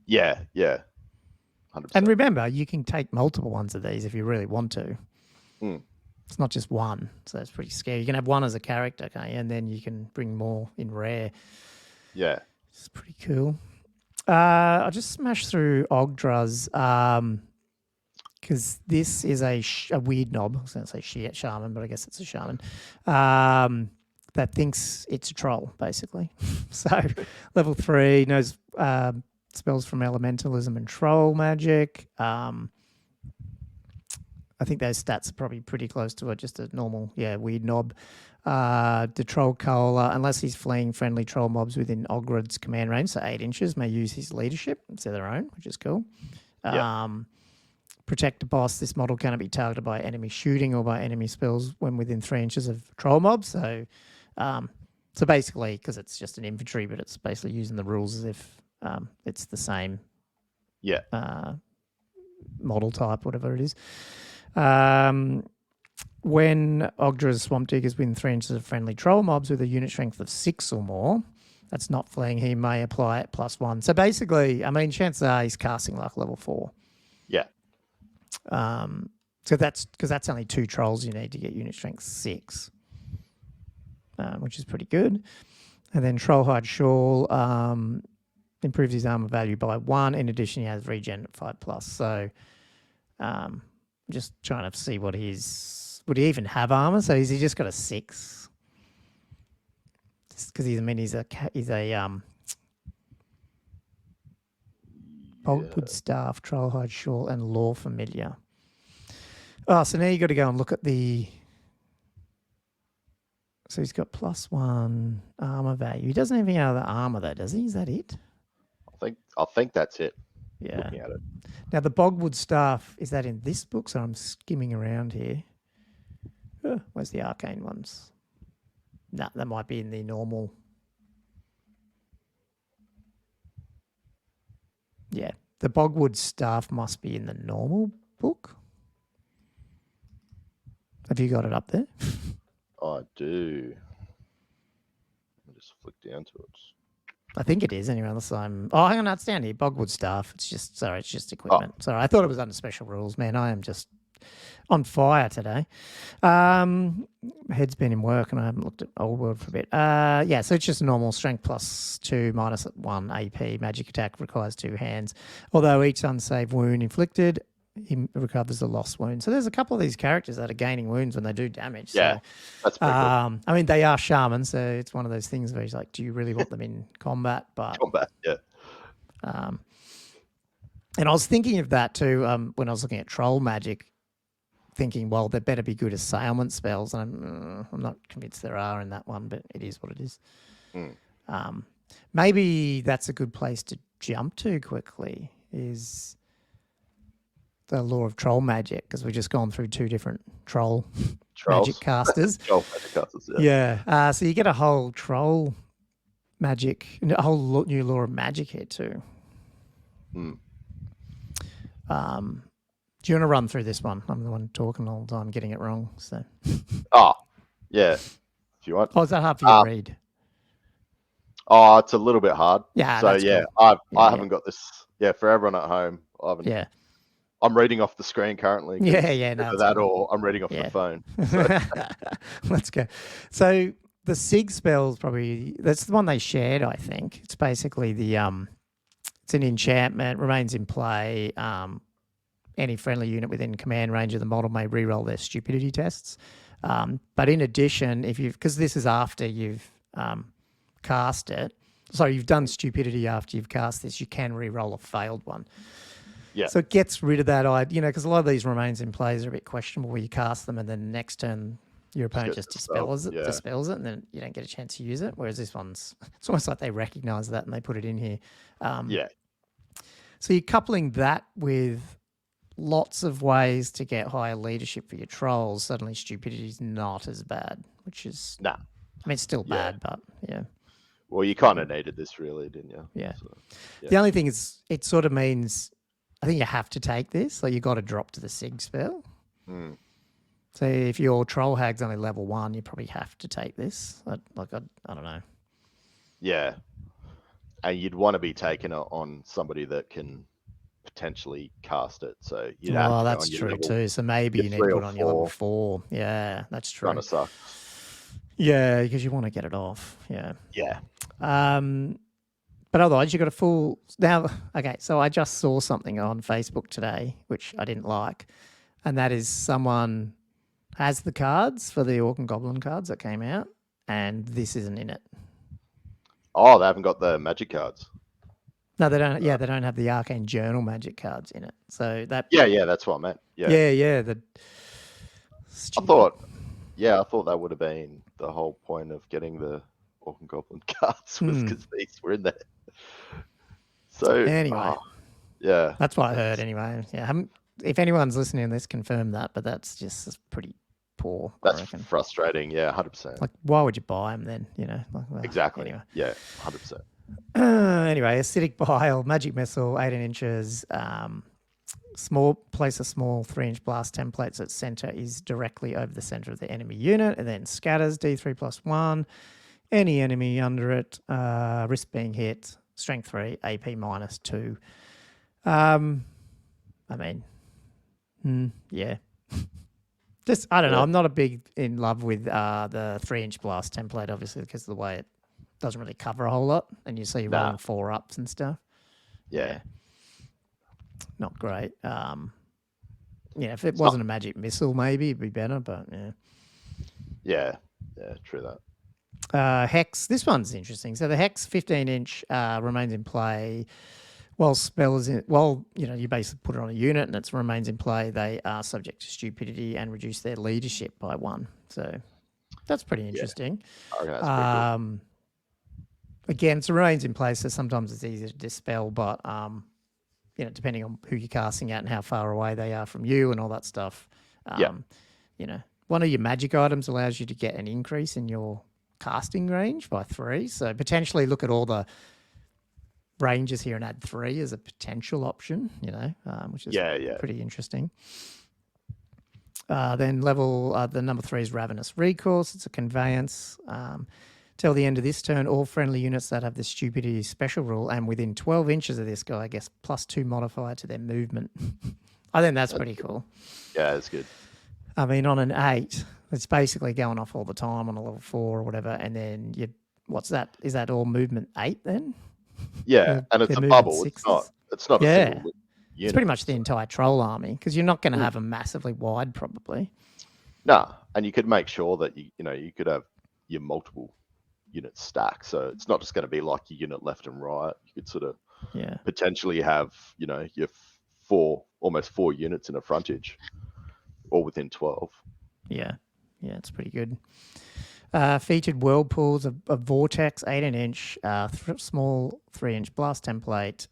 Yeah. 100%. And remember, you can take multiple ones of these if you really want to. It's not just one, so it's pretty scary. You can have one as a character, can't you? And then you can bring more in rare. Yeah. It's pretty cool. I just smashed through Ogdra's because this is a weird knob. I was going to say shaman, but I guess it's a shaman that thinks it's a troll, basically. So level 3 knows spells from elementalism and troll magic. I think those stats are probably pretty close to just a normal, weird knob. The troll cola, unless he's fleeing friendly troll mobs within Ogred's command range, so 8 inches, may use his leadership instead of their own, which is cool. Protect the boss. This model cannot be targeted by enemy shooting or by enemy spells when within 3 inches of troll mobs. So basically, because it's just an infantry, but it's basically using the rules as if it's the same model type, whatever it is. When Ogdra's Swamp Diggers within 3 inches of friendly troll mobs with a unit strength of 6 or more, that's not fleeing, he may apply it +1. So basically, I mean, chances are he's casting like level 4. Yeah. So that's because that's only 2 trolls you need to get unit strength 6, which is pretty good. And then Trollhide Shawl improves his armor value by 1. In addition, he has regen at 5+. So just trying to see what would he even have armor? So has he just got a 6? Just because he's a Boltwood Staff, Trollhide Shawl, and Law Familiar. Oh, so now you got to go and look at the. So he's got +1 armor value. He doesn't have any other armor though, does he? Is that it? I think that's it. Yeah. Looking at it. Now, the Bogwood Staff, is that in this book? So I'm skimming around here. Where's the Arcane ones? No, that might be in the normal. Yeah, the Bogwood Staff must be in the normal book. Have you got it up there? I do. Let me just flick down to it. I think it is anyway, unless I'm... Oh, hang on, no, it's down here. Bogwood Staff. It's just equipment. Oh. Sorry, I thought it was under special rules. Man, I am just on fire today. Head's been in work and I haven't looked at Old World for a bit. Yeah, so it's just normal strength +2, -1 AP. Magic attack requires 2 hands. Although each unsaved wound inflicted, he recovers a lost wound. So there's a couple of these characters that are gaining wounds when they do damage. Yeah, so, that's pretty cool. I mean, they are shamans, so it's one of those things where he's like, do you really want them in combat? But yeah. And I was thinking of that too when I was looking at troll magic, thinking, well, there better be good assailment spells. And I'm not convinced there are in that one, but it is what it is. Maybe that's a good place to jump to quickly, is the lore of troll magic, because we've just gone through 2 different Trolls. Magic casters. Troll magic casters, yeah. So you get a whole troll magic, a whole new lore of magic here too. Do you want to run through this one? I'm the one talking all the time, getting it wrong. So. Oh, yeah. If you want. Oh, is that hard for you to read? Oh, it's a little bit hard. Yeah. So yeah, cool. I haven't got this. Yeah, for everyone at home, I haven't. Yeah. I'm reading off the screen currently. Yeah. No, that cool. Or I'm reading off the phone. So. Let's go. So the SIG spell's probably, that's the one they shared, I think. It's basically the it's an enchantment, remains in play. Any friendly unit within command range of the model may reroll their stupidity tests. But in addition, because this is after you've cast it, so you've done stupidity after you've cast this, you can reroll a failed one. Yeah. So it gets rid of that idea, because a lot of these remains in plays are a bit questionable where you cast them and then next turn your opponent just dispels it, and then you don't get a chance to use it. Whereas this one's, it's almost like they recognize that and they put it in here. So you're coupling that with lots of ways to get higher leadership for your trolls. Suddenly stupidity is not as bad, which is... Nah. I mean, it's still bad, but yeah. Well, you kind of needed this really, didn't you? Yeah. So, The only thing is, it sort of means, I think you have to take this. Like, you got to drop to the SIG spell. So if your troll hag's only level 1, you probably have to take this. I don't know. Yeah. And you'd want to be taking it on somebody that can potentially cast it. So you'd have to that's true too. So maybe you need to put on your level 4. Yeah, that's true. Kind of sucks. Yeah, because you want to get it off. Yeah. Yeah. But otherwise, you got a full... Now, okay, so I just saw something on Facebook today, which I didn't like, and that is someone has the cards for the Orc and Goblin cards that came out, and this isn't in it. Oh, they haven't got the magic cards. No, they don't. Yeah, they don't have the Arcane Journal magic cards in it. So that... Yeah, that's what I meant. Yeah. I thought that would have been the whole point of getting the Orc and Goblin cards, was because these were in there. So anyway, yeah, that's what I heard. Anyway, yeah. If anyone's listening to this, confirm that. But that's just pretty poor. That's I reckon. frustrating. Yeah, 100%. Like, why would you buy them then? Exactly. Anyway. Yeah, 100%. Anyway, acidic bile, magic missile, 18 inches. Place a small 3-inch blast template at center is directly over the center of the enemy unit, and then scatters D3+1. Any enemy under it, risk being hit, strength 3, AP -2. I mean, yeah. Just, I don't know. I'm not a big in love with the 3-inch blast template, obviously, because of the way it doesn't really cover a whole lot, and you see rolling 4-ups and stuff. Yeah. Not great. If it wasn't a magic missile, maybe it'd be better, but yeah. Yeah, true that. Hex, this one's interesting. So the Hex 15-inch remains in play while spell is in... Well, you basically put it on a unit and it remains in play. They are subject to stupidity and reduce their leadership by 1. So that's pretty interesting. Yeah. Okay, that's pretty cool. Again, it remains in place, so sometimes it's easy to dispel, but depending on who you're casting at and how far away they are from you and all that stuff. One of your magic items allows you to get an increase in your casting range by 3. So potentially look at all the ranges here and add 3 as a potential option, which is pretty interesting. Then the number 3 is Ravenous Recourse. It's a conveyance. Till the end of this turn, all friendly units that have the stupidity special rule and within 12 inches of this guy gets +2 modifier to their movement. I think that's pretty cool. Yeah, that's good. I mean, on an 8, it's basically going off all the time on a level 4 or whatever. And then what's that? Is that all movement 8 then? Yeah, and it's a bubble. 6s? It's not a single unit. It's pretty much the entire troll army because you're not going to have them massively wide probably. No, and you could make sure that you could have your multiple units stacked. So it's not just going to be like your unit left and right. You could sort of potentially have your almost 4 units in a frontage, all within 12. Yeah, it's pretty good. Featured whirlpools, a vortex, 18-inch, small 3-inch blast template.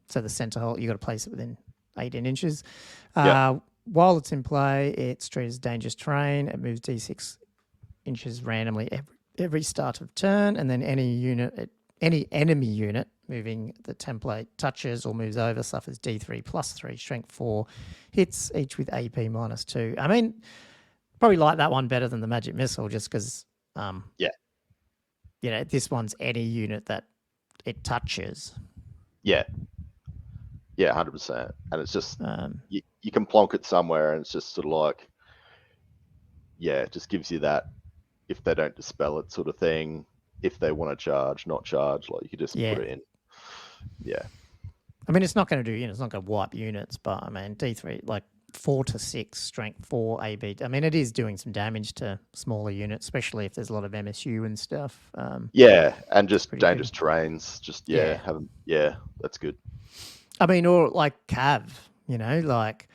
So the center hole, you got to place it within 18 inches. While it's in play, it's treated as dangerous terrain. It moves d6 inches randomly every start of turn, and then any enemy unit moving the template touches or moves over suffers d3 +3, strength 4, hits each with AP -2. I mean, probably like that one better than the magic missile, just because this one's any unit that it touches. Yeah, 100%. And it's just you can plonk it somewhere, and it's just sort of like it just gives you that if they don't dispel it sort of thing. If they want to charge, not charge, like you could just put it in. Yeah. I mean, it's not going to do, it's not going to wipe units, but I mean, D3, like 4 to 6, strength 4, AB. I mean, it is doing some damage to smaller units, especially if there's a lot of MSU and stuff. And just dangerous terrains. Just, that's good. I mean, or like Cav, like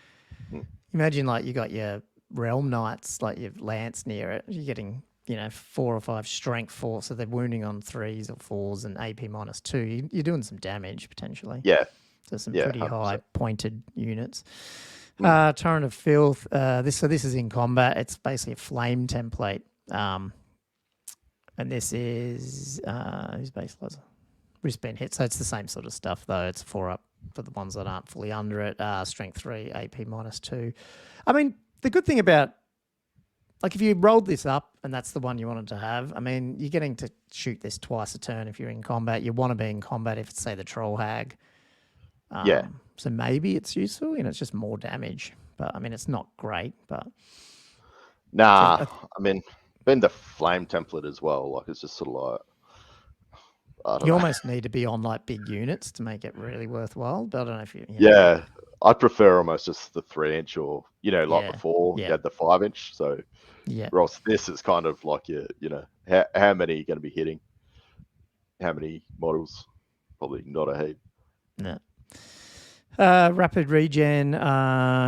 imagine like you got your Realm Knights, like your Lance near it, you're getting 4 or 5 strength 4, so they're wounding on 3s or 4s and AP -2. You're doing some damage potentially. Yeah. So some pretty 100%. High pointed units. Torrent of Filth. This is in combat. It's basically a flame template. And this is who's base laser? Wristband hit. So it's the same sort of stuff though. It's 4 up for the ones that aren't fully under it. Strength 3, AP -2. I mean, the good thing about, like, if you rolled this up and that's the one you wanted to have, I mean, you're getting to shoot this twice a turn if you're in combat. You want to be in combat if it's, say, the Troll Hag. So maybe it's useful. It's just more damage. But, I mean, it's not great. But I mean, then the flame template as well. Like, it's just sort of like, I don't know. Almost need to be on, like, big units to make it really worthwhile. But I don't know if you... Yeah. I'd prefer almost just the 3-inch or, like before, you had the 5-inch. So, Ross, this is kind of like how many are you going to be hitting? How many models? Probably not a heap. No. Rapid Regen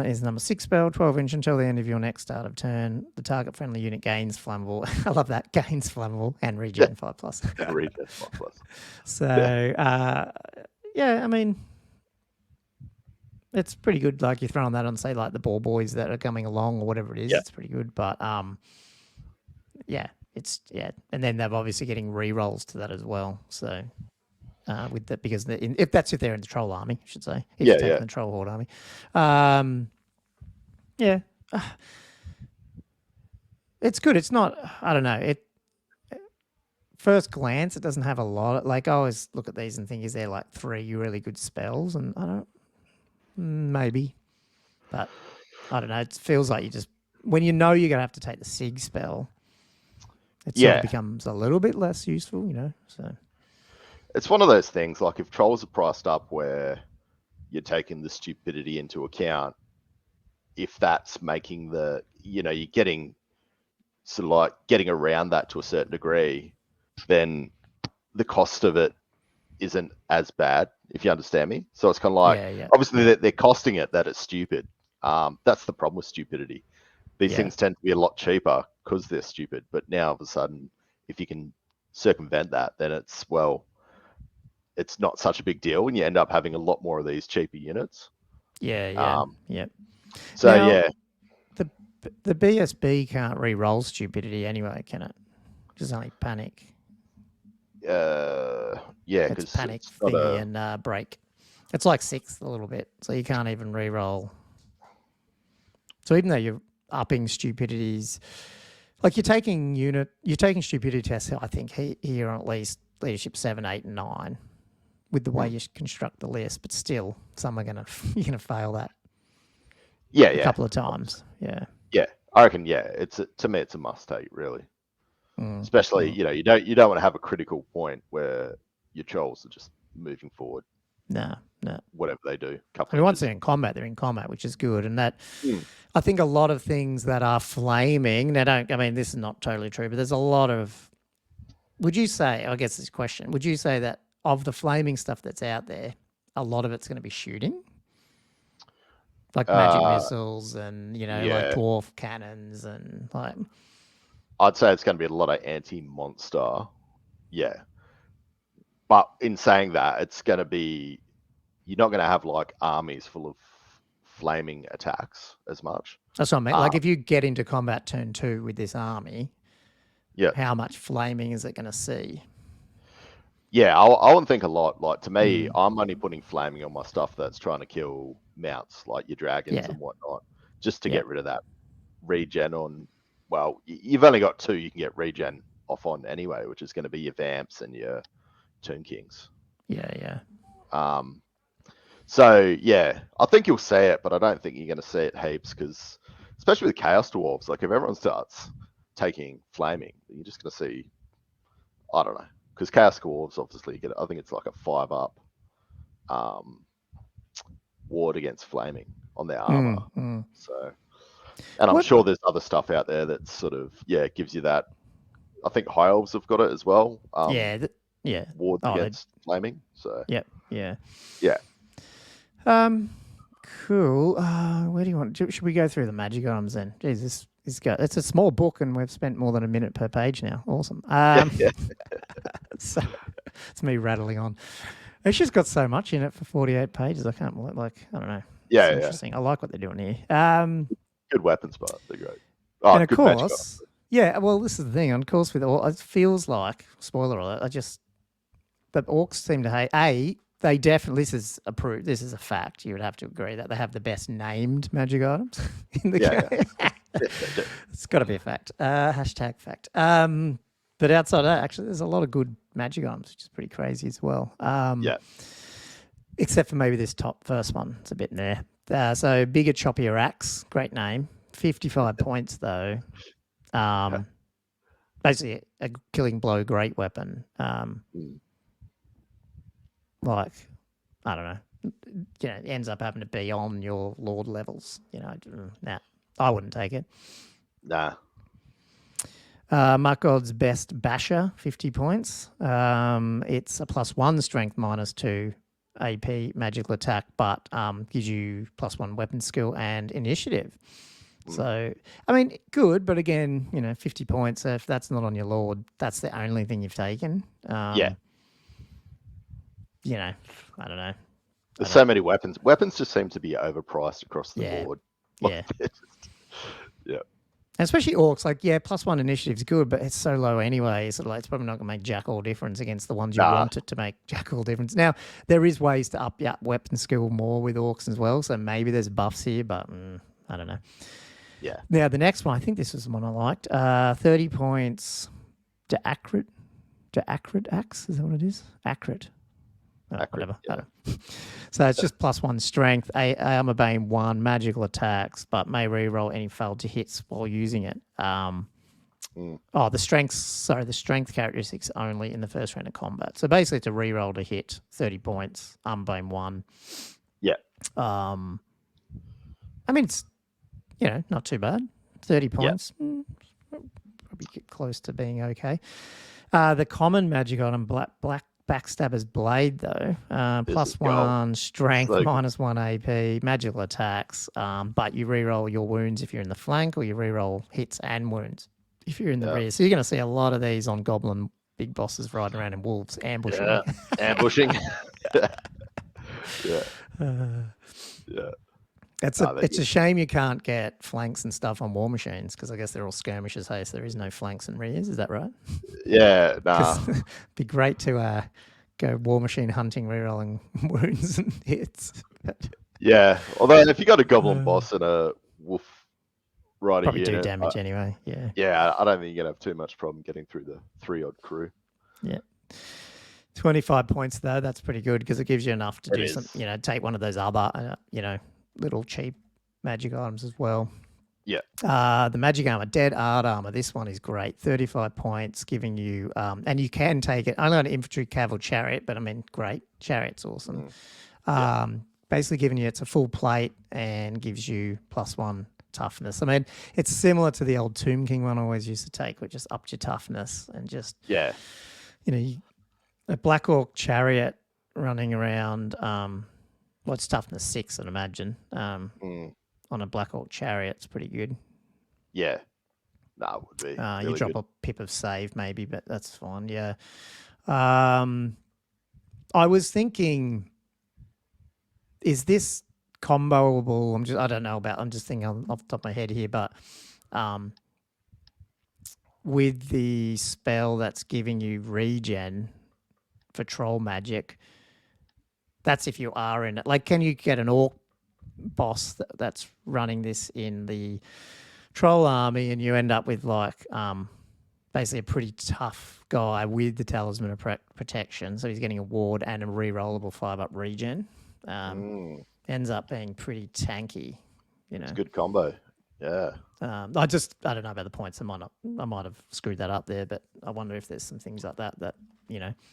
is number 6 spell, 12-inch until the end of your next start of turn. The target friendly unit gains flammable. I love that. Gains flammable and regen 5+. And regen 5+. So, I mean, it's pretty good. Like, you're throwing that on, say, like the ball boys that are coming along or whatever it is. It's pretty good. But and then they're obviously getting re-rolls to that as well. So with that, because if they're in the troll army, I should say, if you're taking the troll horde army, it's good. It's not. I don't know. First glance, it doesn't have a lot. Like, I always look at these and think, is there like 3 really good spells? And I don't. Maybe, but I don't know. It feels like when you're going to have to take the Sig spell, it sort of becomes a little bit less useful, So it's one of those things. Like, if trolls are priced up where you're taking the stupidity into account, if that's making you're getting sort of like getting around that to a certain degree, then the cost of it isn't as bad, if you understand me. So it's kind of like, obviously they're costing it that it's stupid. That's the problem with stupidity. These things tend to be a lot cheaper because they're stupid. But now, all of a sudden, if you can circumvent that, then it's, well, it's not such a big deal, and you end up having a lot more of these cheaper units. Yeah. So now, yeah, the BSB can't re-roll stupidity anyway, can it? Just only panic. yeah, It's because panic it's not thingy and break. It's like 6th a little bit, so you can't even re-roll. So even though you're upping stupidities, like you're taking stupidity tests, I think here on at least leadership 7, 8, and 9, with the way you construct the list. But still, some are you're gonna fail that. Yeah, a couple of times. Yeah. Yeah, I reckon. Yeah, to me, it's a must take, really. Especially, you don't want to have a critical point where your trolls are just moving forward. No. Whatever they do. Once they're in combat, which is good, and that I think a lot of things that are flaming. Now, this is not totally true, but there's a lot of. Would you say? I guess this question. Would you say that of the flaming stuff that's out there, a lot of it's going to be shooting? Like magic missiles and, like dwarf cannons and like... I'd say it's going to be a lot of anti-monster. Yeah. But in saying that, it's going to be... You're not going to have like armies full of flaming attacks as much. That's what I mean. Like if you get into combat turn 2 with this army, how much flaming is it going to see? Yeah, I wouldn't think a lot. Like to me, I'm only putting flaming on my stuff that's trying to kill mounts, like your dragons and whatnot, just to get rid of that regen on. Well, you've only got 2 you can get regen off on anyway, which is going to be your vamps and your Tomb Kings. Yeah. So yeah, I think you'll see it, but I don't think you're going to see it heaps because, especially with Chaos Dwarves, like if everyone starts taking flaming, you're just going to see. I don't know. Because Chaos Dwarves obviously I think it's like a 5-up ward against flaming on their armor. So, and I'm sure there's other stuff out there that sort of gives you that. I think High Elves have got it as well. Wards against flaming. So yeah. Cool. Where do you want? Should we go through the magic items then? Jesus. It's a small book and we've spent more than a minute per page now. Awesome. So, it's me rattling on. It's just got so much in it for 48 pages. I can't I don't know. It's interesting. I like what they're doing here. Good weapons, but they're great. And of course, well, this is the thing. Of course, with all, it feels like, spoiler alert, the orcs seem to hate, they definitely, this is approved. This is a fact. You would have to agree that they have the best named magic items in the game. It's got to be a fact. Hashtag fact. But outside of that, actually, there's a lot of good magic items, which is pretty crazy as well. Except for maybe this first one. It's a bit there. So bigger, choppier axe. Great name. 55 points, though. Basically, a killing blow, great weapon. Like, I don't know. It ends up having to be on your lord levels. I wouldn't take it. Nah. Markod's Best Basher, 50 points. It's a +1 strength, -2 AP magical attack, but gives you +1 weapon skill and initiative. So, good, but again, 50 points. If that's not on your lord, that's the only thing you've taken. I don't know. There's so many weapons. Weapons just seem to be overpriced across the board. And especially orcs, like, +1 initiative's good, but it's so low anyway. So it's probably not going to make jack all difference against the ones you want it to make jack all difference. Now, there is ways to up your weapon skill more with orcs as well. So maybe there's buffs here, but I don't know. Yeah. Now, the next one, I think this was the one I liked. 30 points to accurate axe. Is that what it is? Accurate. Whatever. Yeah. So it's just +1 strength, armor bane 1 magical attacks, but may reroll any failed to hits while using it. The strength characteristics only in the first round of combat. So basically, it's a reroll to hit 30 points, armor bane 1. Yeah. It's not too bad. 30 points, probably get close to being okay. The common magic item, black Backstabber's Blade, though, +1 strength, -1 AP, magical attacks, but you reroll your wounds if you're in the flank, or you reroll hits and wounds if you're in the rear. So you're going to see a lot of these on Goblin big bosses riding around in wolves, ambushing. Yeah, ambushing. Yeah. Yeah. It's a shame you can't get flanks and stuff on war machines because I guess they're all skirmishes. Hey, so there is no flanks and rears. Is that right? Yeah, nah. It'd be great to go war machine hunting, rerolling wounds and hits. Yeah, although if you got a goblin boss and a wolf riding probably unit, do damage anyway. Yeah. Yeah, I don't think you're gonna have too much problem getting through the 3-odd crew. Yeah. 25 points though, that's pretty good because it gives you enough to do some, take one of those other, little cheap magic items as well. Yeah. The magic armor, dead art armor. This one is great. 35 points, giving you, and you can take it only on an infantry, cavalry, chariot, but I mean, great. Chariot's awesome. Basically giving you, it's a full plate and gives you +1 toughness. I mean, it's similar to the old Tomb King one I always used to take, which just upped your toughness and just, a Black Orc Chariot running around, what's toughness 6, I'd imagine. On a Black Orc Chariot, it's pretty good. Yeah. No, it would be. Really you drop good. a pip of save maybe, but that's fine. Yeah. I was thinking, is this comboable? I don't know about, I'm just thinking off the top of my head here, but with the spell that's giving you regen for troll magic, that's if you are in it. Like, can you get an orc boss that's running this in the troll army and you end up with like basically a pretty tough guy with the talisman of protection, so he's getting a ward and a re-rollable 5-up regen. Ends up being pretty tanky, It's a good combo. Yeah. I don't know about the points. I might have screwed that up there, but I wonder if there's some things like that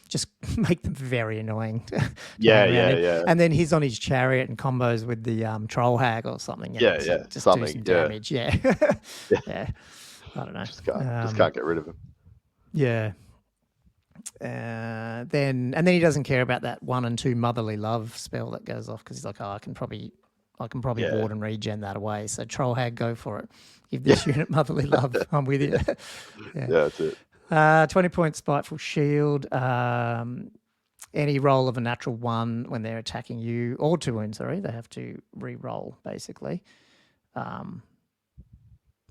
just make them very annoying. Yeah. And then he's on his chariot and combos with the troll hag or something. Yeah. Just something, do some damage. Yeah. Yeah. I don't know. Just can't get rid of him. Yeah. Then he doesn't care about that 1 and 2 motherly love spell that goes off because he's like, I can probably ward and regen that away. So troll hag, go for it. Give this unit motherly love. I'm with you. Yeah, that's it. 20 point spiteful shield. Any roll of a natural 1 when they're attacking you, or 2 wounds, sorry, they have to re-roll basically.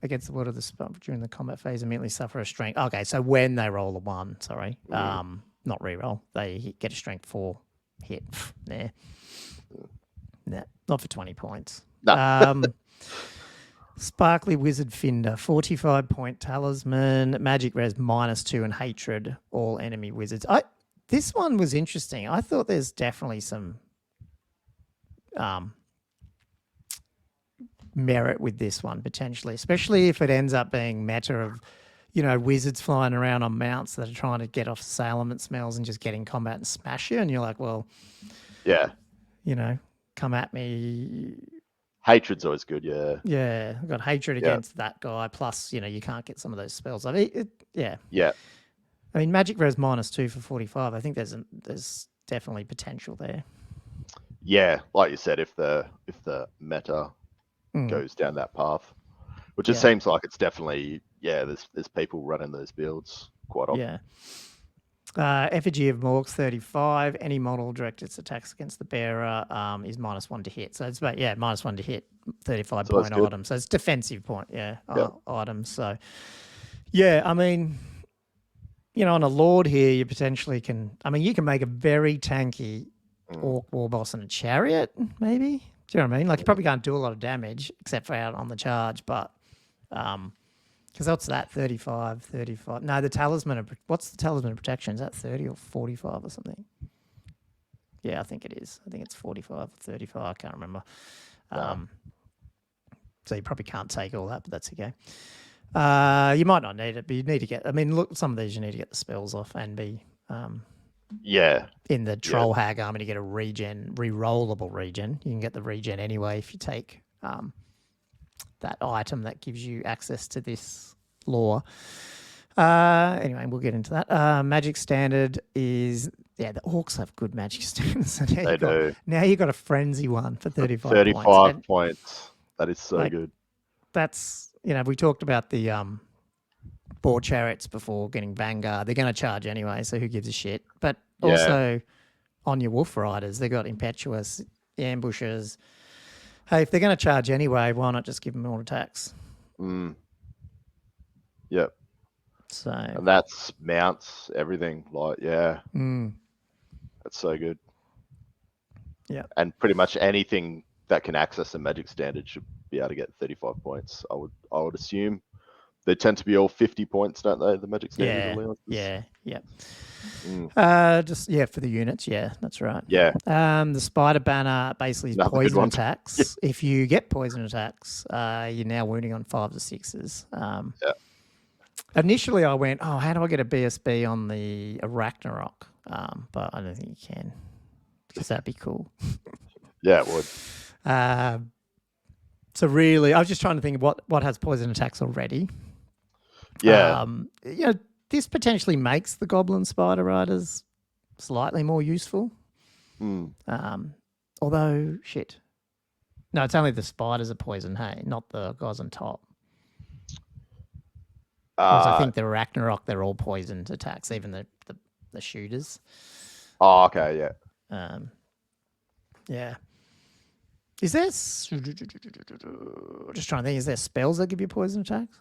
Against the word of the spell during the combat phase, immediately suffer a strength. Okay, so when they roll a 1, sorry, not re-roll, they get a strength 4 hit. Nah, not for 20 points. No. Sparkly Wizard Finder, 45 point talisman, magic res -2 and hatred, all enemy wizards. This one was interesting. I thought there's definitely some merit with this one potentially, especially if it ends up being meta of, wizards flying around on mounts that are trying to get off assailant smells and just get in combat and smash you. And you're like, well, yeah, come at me. Hatred's always good, yeah. Yeah, I've got hatred against that guy. Plus, you can't get some of those spells. I mean, Yeah. I mean, magic res -2 for 45. I think there's definitely potential there. Yeah, like you said, if the meta goes down that path, which it seems like it's definitely, there's people running those builds quite often. Yeah. Effigy of Morks 35. Any model directed its attacks against the bearer is -1 to hit. So it's about -1 to hit 35 point item. So it's defensive point, item. So I mean, on a lord here, you potentially can. I mean, you can make a very tanky orc war boss in a chariot, maybe. Do you know what I mean? Like, you probably can't do a lot of damage except for out on the charge, but because what's that? 35. No, the talisman of what's the talisman of protection? Is that 30 or 45 or something? Yeah, I think it is. I think it's 45 or 35. I can't remember. So you probably can't take all that, but that's okay. You might not need it, but you need to get. I mean, look, some of these you need to get the spells off and be. In the troll hag army to get a re-rollable regen. You can get the regen anyway if you take that item that gives you access to this lore. Anyway, we'll get into that. Magic standard is, the orcs have good magic standards. They do. Now you've got a frenzy one for 35 points. 35 points. That is so good. That's, we talked about the board chariots before getting Vanguard. They're going to charge anyway, so who gives a shit? But also on your wolf riders, they got impetuous, ambushers. Hey, if they're going to charge anyway, why not just give them more attacks? Yep. So and that's mounts, everything. Like, that's so good. Yeah. And pretty much anything that can access the Magic Standard should be able to get 35 points. I would assume. They tend to be all 50 points, don't they? The Magic Standard alliances. Yeah. Just for the units. Yeah, that's right. Yeah. The Spider Banner basically is poison attacks. Yeah. If you get poison attacks, you're now wounding on 5s or 6s. Initially, I went, how do I get a BSB on the Ragnarok? But I don't think you can, because that'd be cool. Yeah, it would. So really, I was just trying to think of what has poison attacks already. Yeah. This potentially makes the Goblin Spider Riders slightly more useful. Although, shit. No, it's only the spiders are poison, hey, not the guys on top. Because I think the Ragnarok, they're all poisoned attacks, even the shooters. Oh, okay, yeah. Yeah. Is there... Just trying to think, is there spells that give you poison attacks?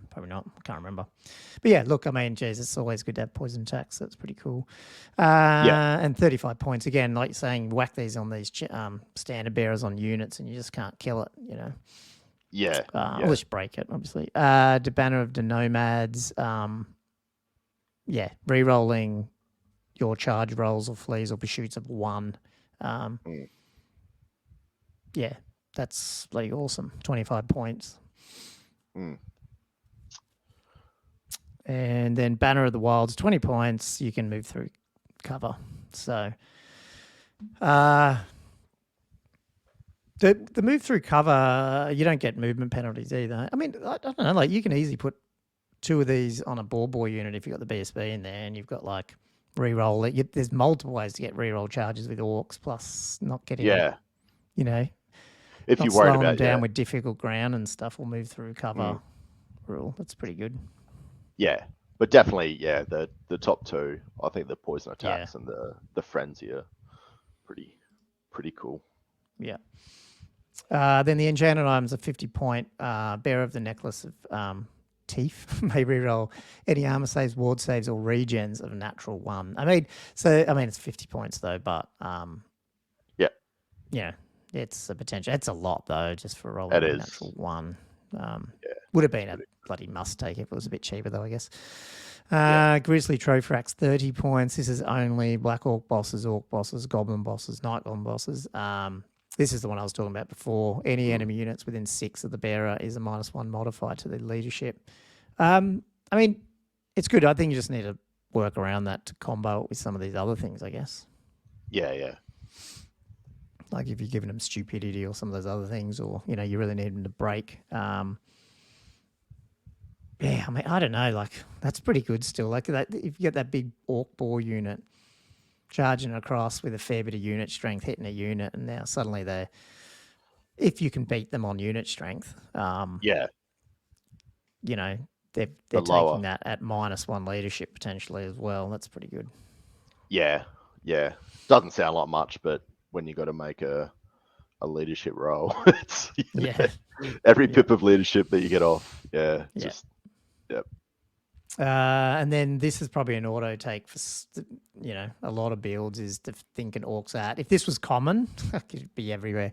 Probably not. I can't remember. But yeah, look, I mean, geez, it's always good to have poison attacks. That's pretty cool. And 35 points. Again, like you're saying, whack these on these standard bearers on units and you just can't kill it, Yeah. Unless you break it, obviously. The Banner of the Nomads. Re-rolling your charge rolls or flees or pursuits of 1. Yeah, that's bloody awesome. 25 points. And then Banner of the Wilds, 20 points. You can move through cover. So, the move through cover, you don't get movement penalties either. I mean, I don't know. Like, you can easily put 2 of these on a ball boy unit if you've got the BSB in there, and you've got like re-roll it. There's multiple ways to get re-roll charges with orcs, plus not getting, if you worry about them down with difficult ground and stuff, will move through cover rule. That's pretty good. Yeah, but definitely, the top 2, I think the poison attacks and the frenzy are pretty cool. Yeah. Then the enchanted items are 50-point. Bearer of the Necklace of Teeth may reroll any armor saves, ward saves, or regens of a natural 1. I mean, it's 50 points though, but it's a potential. It's a lot though, just for rolling a natural 1. Would have been a bloody must take if it was a bit cheaper though, I guess. Grizzly Trophrax, 30 points. This is only Black Orc bosses, Goblin bosses, Night Goblin bosses. This is the one I was talking about before. Any enemy units within 6 of the bearer is a -1 modifier to their leadership. I mean, it's good. I think you just need to work around that to combo it with some of these other things, I guess. Yeah. Like if you're giving them stupidity or some of those other things, or, you really need them to break. I mean, I don't know. Like, that's pretty good still. Like, that, if you get that big orc boar unit charging across with a fair bit of unit strength, hitting a unit, and now suddenly if you can beat them on unit strength, they're taking that at -1 leadership potentially as well. That's pretty good. Yeah. Doesn't sound like much, but when you got to make a leadership roll, it's every pip of leadership that you get off. And then this is probably an auto take for a lot of builds, is to think an orcs at. If this was common, it'd be everywhere.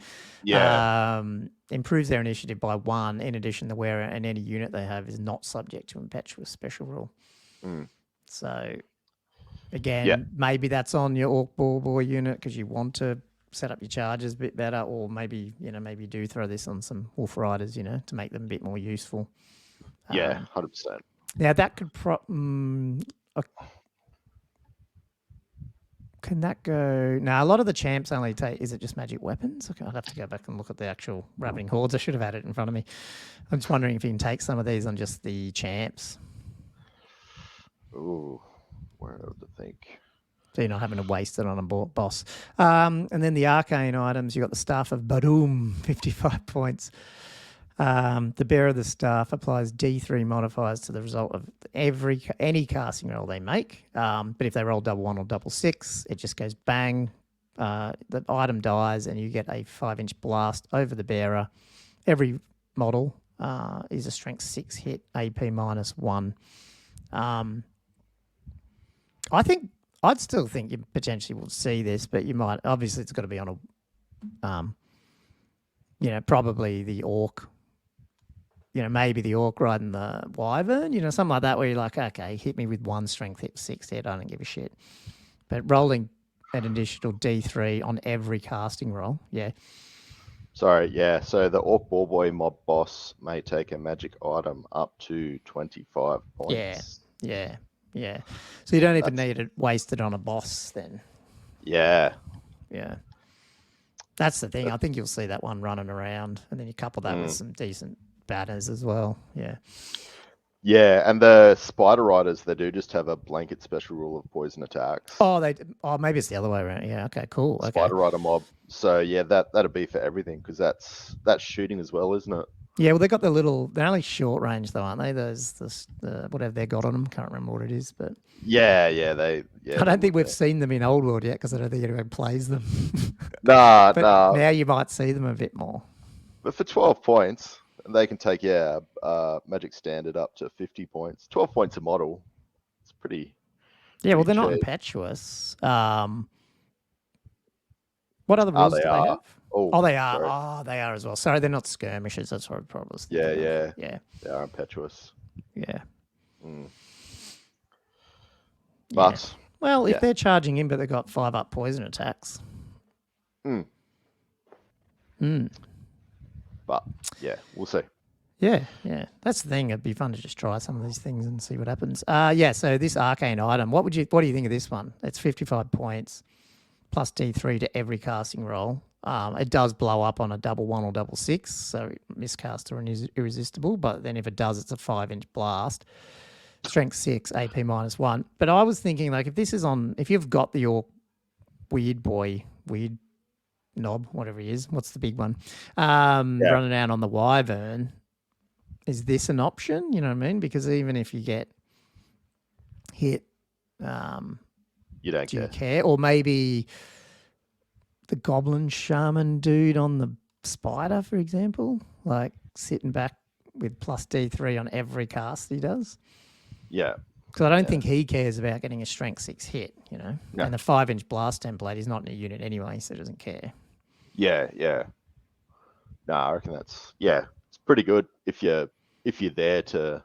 Improves their initiative by 1. In addition, the wearer and any unit they have is not subject to impetuous special rule. So again, maybe that's on your orc ball boy unit because you want to set up your charges a bit better, or maybe maybe do throw this on some wolf riders, to make them a bit more useful. 100%. Now that could can that go? Now a lot of the champs only take. Is it just magic weapons? Okay, I'd have to go back and look at the actual Ravening Hordes. I should have had it in front of me. I'm just wondering if you can take some of these on just the champs. Ooh, where I would think. So you're not having to waste it on a boss. And then the arcane items, you got the Staff of Badum, 55 points. The bearer of the staff applies D3 modifiers to the result of any casting roll they make. But if they roll double 1 or double 6, it just goes bang. The item dies, and you get a 5-inch blast over the bearer. Every model is a strength 6 hit, AP -1. I'd still think you potentially will see this, but you might. Obviously, it's got to be on a, probably the orc. Maybe the orc riding the wyvern, something like that, where you're like, okay, hit me with 1 strength, hit 6 hit, I don't give a shit. But rolling an additional D3 on every casting roll, yeah. Sorry, yeah. So the Orc Ballboy mob boss may take a magic item up to 25 points. Yeah. So you don't even need it wasted on a boss then. Yeah. That's the thing. I think you'll see that one running around, and then you couple that with some decent banners as well. Yeah, and the Spider Riders, they do just have a blanket special rule of poison attacks. Oh, maybe it's the other way around. Yeah, okay, cool. Okay. Spider Rider mob. So yeah, that'll be for everything, because that's shooting as well, isn't it? Yeah, well, they got they're only short range though, aren't they? The whatever they got on them. Can't remember what it is, but yeah. I don't think we've seen them in Old World yet, because I don't think anyone plays them. Nah. Now you might see them a bit more. But for 12 points, they can take Magic Standard up to 50 points. 12 points a model. It's pretty. Yeah, well, they're not impetuous. What other rules do they have? Oh, they are. Sorry. Oh, they are as well. Sorry, they're not skirmishers. That's what I probably was thinking. Yeah. They are impetuous. Yeah. But well, if they're charging in, but they've got 5 up poison attacks. But yeah, we'll see. Yeah. That's the thing. It'd be fun to just try some of these things and see what happens. So this arcane item, what do you think of this one? It's 55 points plus D3 to every casting roll. It does blow up on a double 1 or double 6, so miscast or irresistible. But then if it does, it's a 5-inch blast. Strength 6, AP -1. But I was thinking, like, if you've got the Orc weird knob, whatever he is, what's the big one, running out on the wyvern, is this an option? You know what I mean? Because even if you get hit, you don't care? Or maybe the Goblin shaman dude on the spider, for example, like sitting back with plus D3 on every cast he does. Yeah. Because I don't think he cares about getting a strength 6 hit, No. And the 5-inch blast template is not in a unit anyway, so he doesn't care. Yeah. No, I reckon it's pretty good if you're there to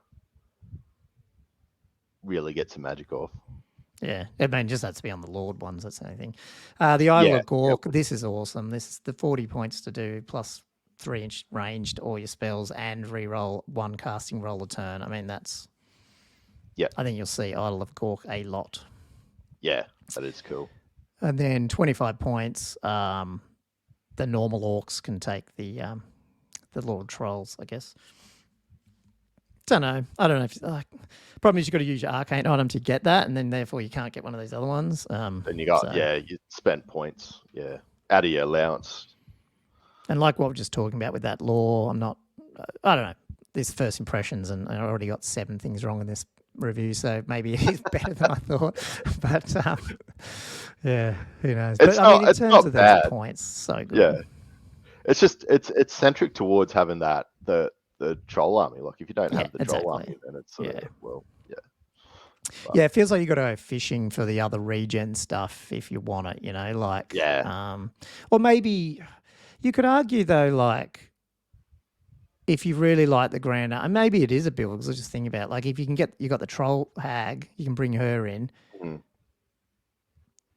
really get some magic off. Yeah, I mean, just has to be on the Lord ones. That's the only thing. The Idol of Gork, this is awesome. This is the 40 points to do plus 3-inch range to all your spells and re-roll 1 casting roll a turn. I mean, that's. Yeah. I think you'll see Idol of Gork a lot. Yeah, that is cool. And then 25 points. The normal orcs can take the Lord Trolls, I guess. I don't know if problem is you've got to use your arcane item to get that, and then therefore you can't get one of these other ones. Then you got you spend points, out of your allowance. And like what we're just talking about with that law, I don't know. These first impressions, and I already got 7 things wrong in this review, so maybe it is better than I thought. But who knows? It's but in terms of those points, so good. Yeah, it's just it's centric towards having that the troll army. Like if you don't have the troll army, then it's Yeah, it feels like you got to go fishing for the other regen stuff if you want it. Or maybe you could argue though, like if you really like the grand, and maybe it is a build because I was just thinking about like if you got the troll hag, you can bring her in.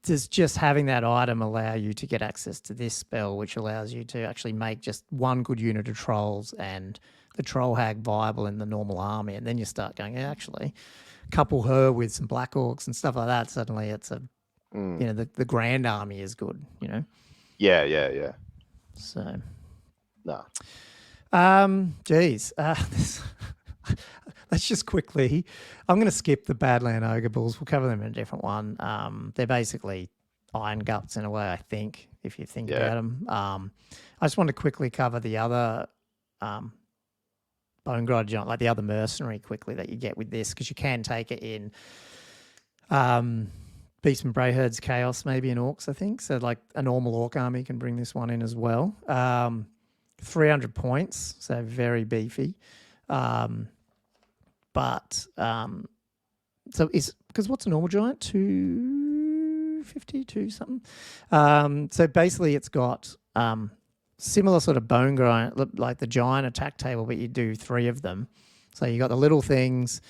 Does just having that item allow you to get access to this spell, which allows you to actually make just 1 good unit of trolls and the troll hag viable in the normal army, and then you start going, actually, couple her with some black orcs and stuff like that. Suddenly, it's the grand army is good. Yeah. So, no. Let's just quickly. I'm going to skip the Badland Ogre Bulls. We'll cover them in a different one. They're basically Iron Guts in a way, I think, if you think about them. I just want to quickly cover the other bone grinder giant, like the other mercenary quickly that you get with this, because you can take it in Beastman Brayherd's Chaos, maybe in Orcs, I think. So like a normal Orc army can bring this one in as well. 300 points, so very beefy. So is because what's a normal giant? 252 something. So basically, it's got similar sort of bone grind, like the giant attack table, but you do 3 of them. So you got the little things,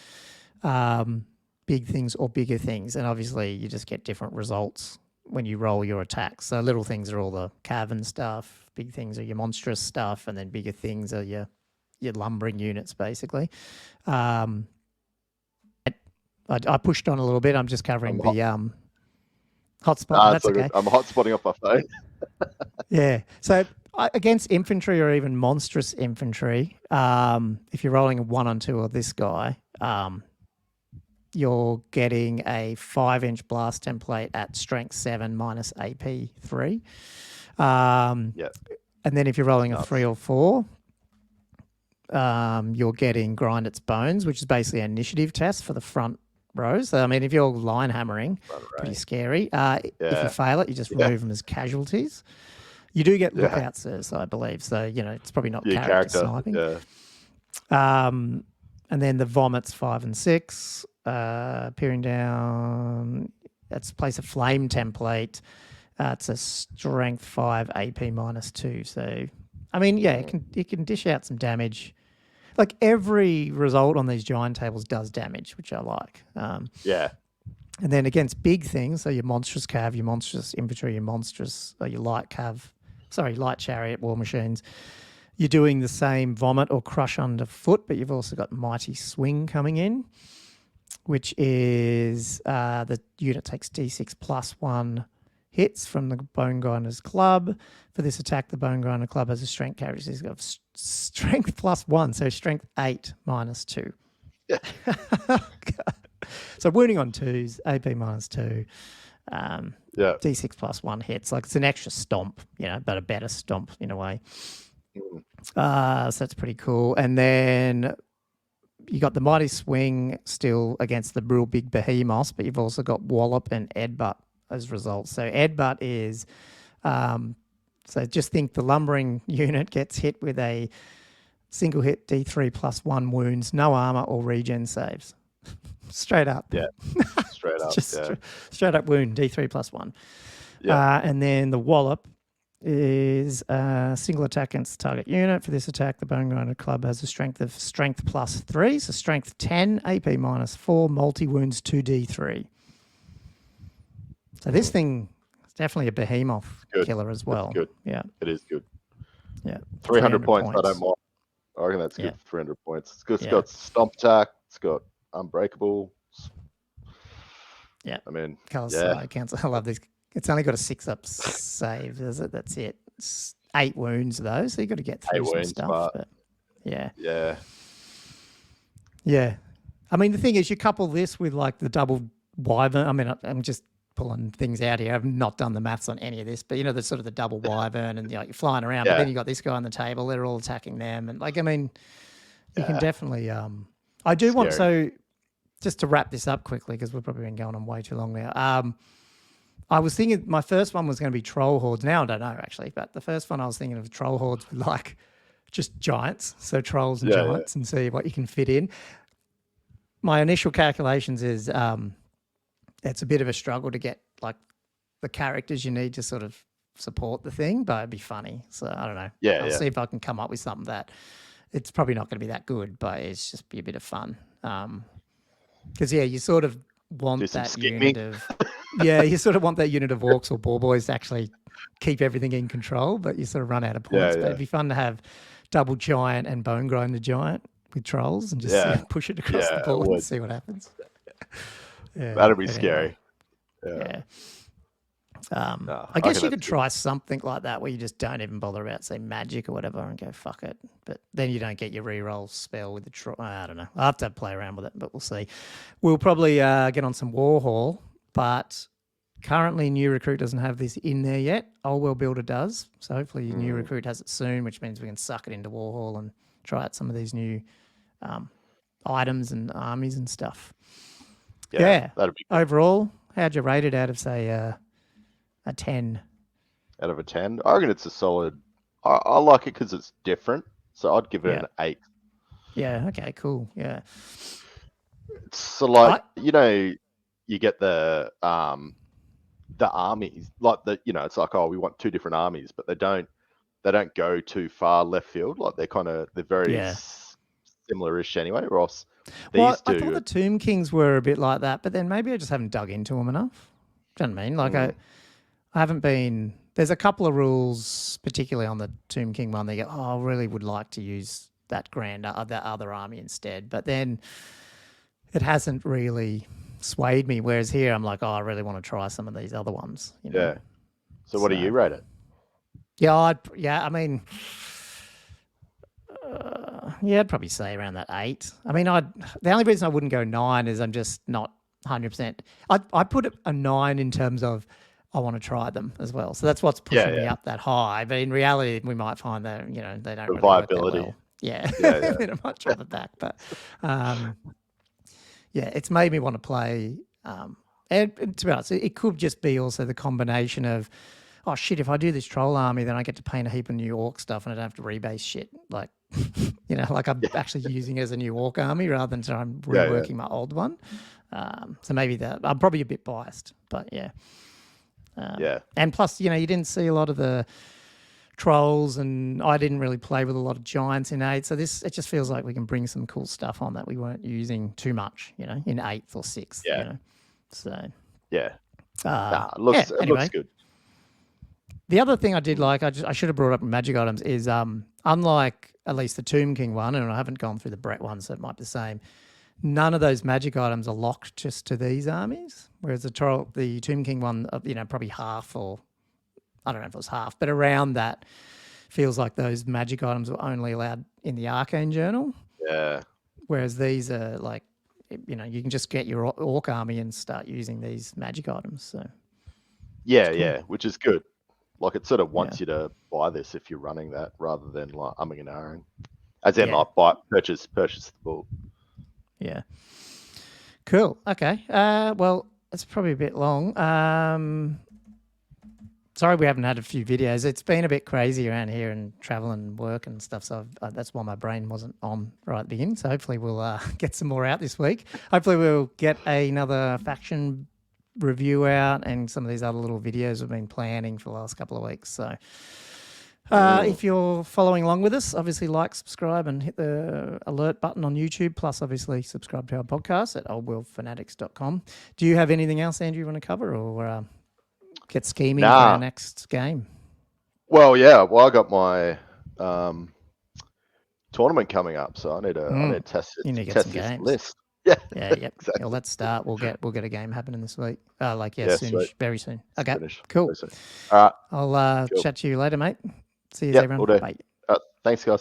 big things, or bigger things, and obviously you just get different results when you roll your attacks. So little things are all the cavern stuff, big things are your monstrous stuff, and then bigger things are your lumbering units, basically. I pushed on a little bit. I'm just covering the hotspot. That's okay. I'm hotspotting off my phone. Yeah. So against infantry or even monstrous infantry, if you're rolling a 1-on-2 or this guy, you're getting a 5-inch blast template at strength 7 minus AP 3. And then if you're rolling a 3 or 4, you're getting grind its bones, which is basically an initiative test for the front rows. So, I mean, if you're line hammering, pretty scary. If you fail it, you just remove them as casualties. You do get lookout sirs, I believe. So, it's probably not character sniping. Yeah. And then the vomits 5 and 6, peering down. That's place a flame template. It's a strength 5 AP minus 2. So, I mean, it can dish out some damage. Like every result on these giant tables does damage, which I like. And then against big things, so your monstrous cav, your monstrous infantry, your light chariot war machines, you're doing the same vomit or crush underfoot, but you've also got mighty swing coming in, which is the unit takes D6 plus 1 hits from the Bone Grinder's Club. For this attack, the Bone Grinder Club has a strength characteristic of strength plus 1, so strength 8 minus 2. Yeah. So wounding on 2s, AP minus 2, D6 plus 1 hits. Like it's an extra stomp, but a better stomp in a way. So that's pretty cool. And then you got the Mighty Swing still against the real big behemoths, but you've also got Wallop and Edbutt as results. So Edbutt is, so just think the lumbering unit gets hit with a single hit D3 plus 1 wounds, no armor or regen saves. Straight up. Yeah. Straight up. Just straight up wound, D3 plus 1. Yeah. And then the Wallop is a single attack against the target unit. For this attack, the Bone Grinder Club has a strength plus 3, so strength 10, AP minus 4, multi-wounds 2D3. So this thing is definitely a behemoth killer as well. It's good. Yeah. It is good. Yeah. 300 points, I don't mind. I reckon that's good for 300 points. It's good. It's got stomp attack. It's got unbreakable. Yeah. I mean, cancel. I love this. It's only got a 6-up save, is it? That's it. It's 8 wounds though, so you got to get through some stuff. But yeah. I mean, the thing is, you couple this with like the double wyvern. I mean, I'm just pulling things out here. I've not done the maths on any of this, but the sort of the double wyvern and you're flying around, but then you got this guy on the table. They're all attacking them, and like, I mean, you can definitely. I do want just to wrap this up quickly because we've probably been going on way too long now. I was thinking my first one was going to be troll hordes. Now I don't know actually, but the first one I was thinking of troll hordes with like just giants, so trolls and giants, and see what you can fit in. My initial calculations is it's a bit of a struggle to get like the characters you need to sort of support the thing, but it'd be funny. So I don't know. I'll see if I can come up with something that it's probably not going to be that good, but it's just be a bit of fun. Because you sort of want that unit of you sort of want that unit of orcs or boar boys to actually keep everything in control, but you sort of run out of points. But it'd be fun to have double giant and bone grinder giant with trolls and just push it across the board and see what happens. That'd be scary. I guess you could try something like that where you just don't even bother about, say, magic or whatever and go, fuck it. But then you don't get your reroll spell with the I don't know. I'll have to play around with it, but we'll see. We'll probably get on some Warhall, but currently New Recruit doesn't have this in there yet. Old World Builder does. So hopefully New Recruit has it soon, which means we can suck it into Warhall and try out some of these new items and armies and stuff. Yeah, that'd be good. Overall, how'd you rate it out of, say, a 10? Out of a 10? I reckon it's a solid... I like it because it's different, so I'd give it an 8. Yeah, okay, cool, yeah. So, like, you get the armies, like, it's like, oh, we want 2 different armies, but they don't go too far left field. Like, they're very similar-ish anyway, or else these I thought the Tomb Kings were a bit like that, but then maybe I just haven't dug into them enough. Do you know what I mean? Like, I haven't been... There's a couple of rules, particularly on the Tomb King one, they go, oh, I really would like to use that that other army instead. But then it hasn't really swayed me. Whereas here, I'm like, oh, I really want to try some of these other ones. Yeah. So what do you rate it? Yeah, I mean, I'd probably say around that 8. I mean, the only reason I wouldn't go 9 is I'm just not 100%. I put a 9 in terms of I want to try them as well. So that's what's pushing me up that high. But in reality, we might find that, they don't really viability. Work that well. Yeah. They don't much on the back. But it's made me want to play. And to be honest, it could just be also the combination of, oh shit, if I do this troll army, then I get to paint a heap of new orc stuff and I don't have to rebase shit. Like, like I'm actually using it as a new orc army rather than I'm reworking my old one. So maybe I'm probably a bit biased, but yeah. And plus, you didn't see a lot of the trolls, and I didn't really play with a lot of giants in 8. So it just feels like we can bring some cool stuff on that we weren't using too much, in 8th or 6th. Yeah. So yeah. It looks good. The other thing I did like, I should have brought up in magic items is unlike at least the Tomb King one, and I haven't gone through the Brett one, so it might be the same. None of those magic items are locked just to these armies, whereas the Tomb King one, probably half, or I don't know if it was half, but around that, feels like those magic items were only allowed in the Arcane Journal. Yeah. Whereas these are like, you can just get your orc army and start using these magic items. So. Yeah, which is good. Like, it sort of wants you to buy this if you're running that, rather than like umming and ahhing. As in, like, purchase the book. Yeah. Cool. Okay. Well, it's probably a bit long. Sorry we haven't had a few videos. It's been a bit crazy around here and travel and work and stuff. So that's why my brain wasn't on right at the beginning. So hopefully we'll get some more out this week. Hopefully we'll get another faction review out and some of these other little videos we've been planning for the last couple of weeks. So if you're following along with us, obviously like, subscribe, and hit the alert button on YouTube. Plus, obviously, subscribe to our podcast at oldworldfanatics.com. Do you have anything else, Andrew, you want to cover, or get scheming for our next game? Well, I got my tournament coming up, so I need to test this games. list. Yeah, exactly. Well, let's start. We'll get a game happening this week. Soon, very soon. Okay, cool. Soon. All right, I'll chat to you later, mate. See you, everyone. Bye. Thanks, guys.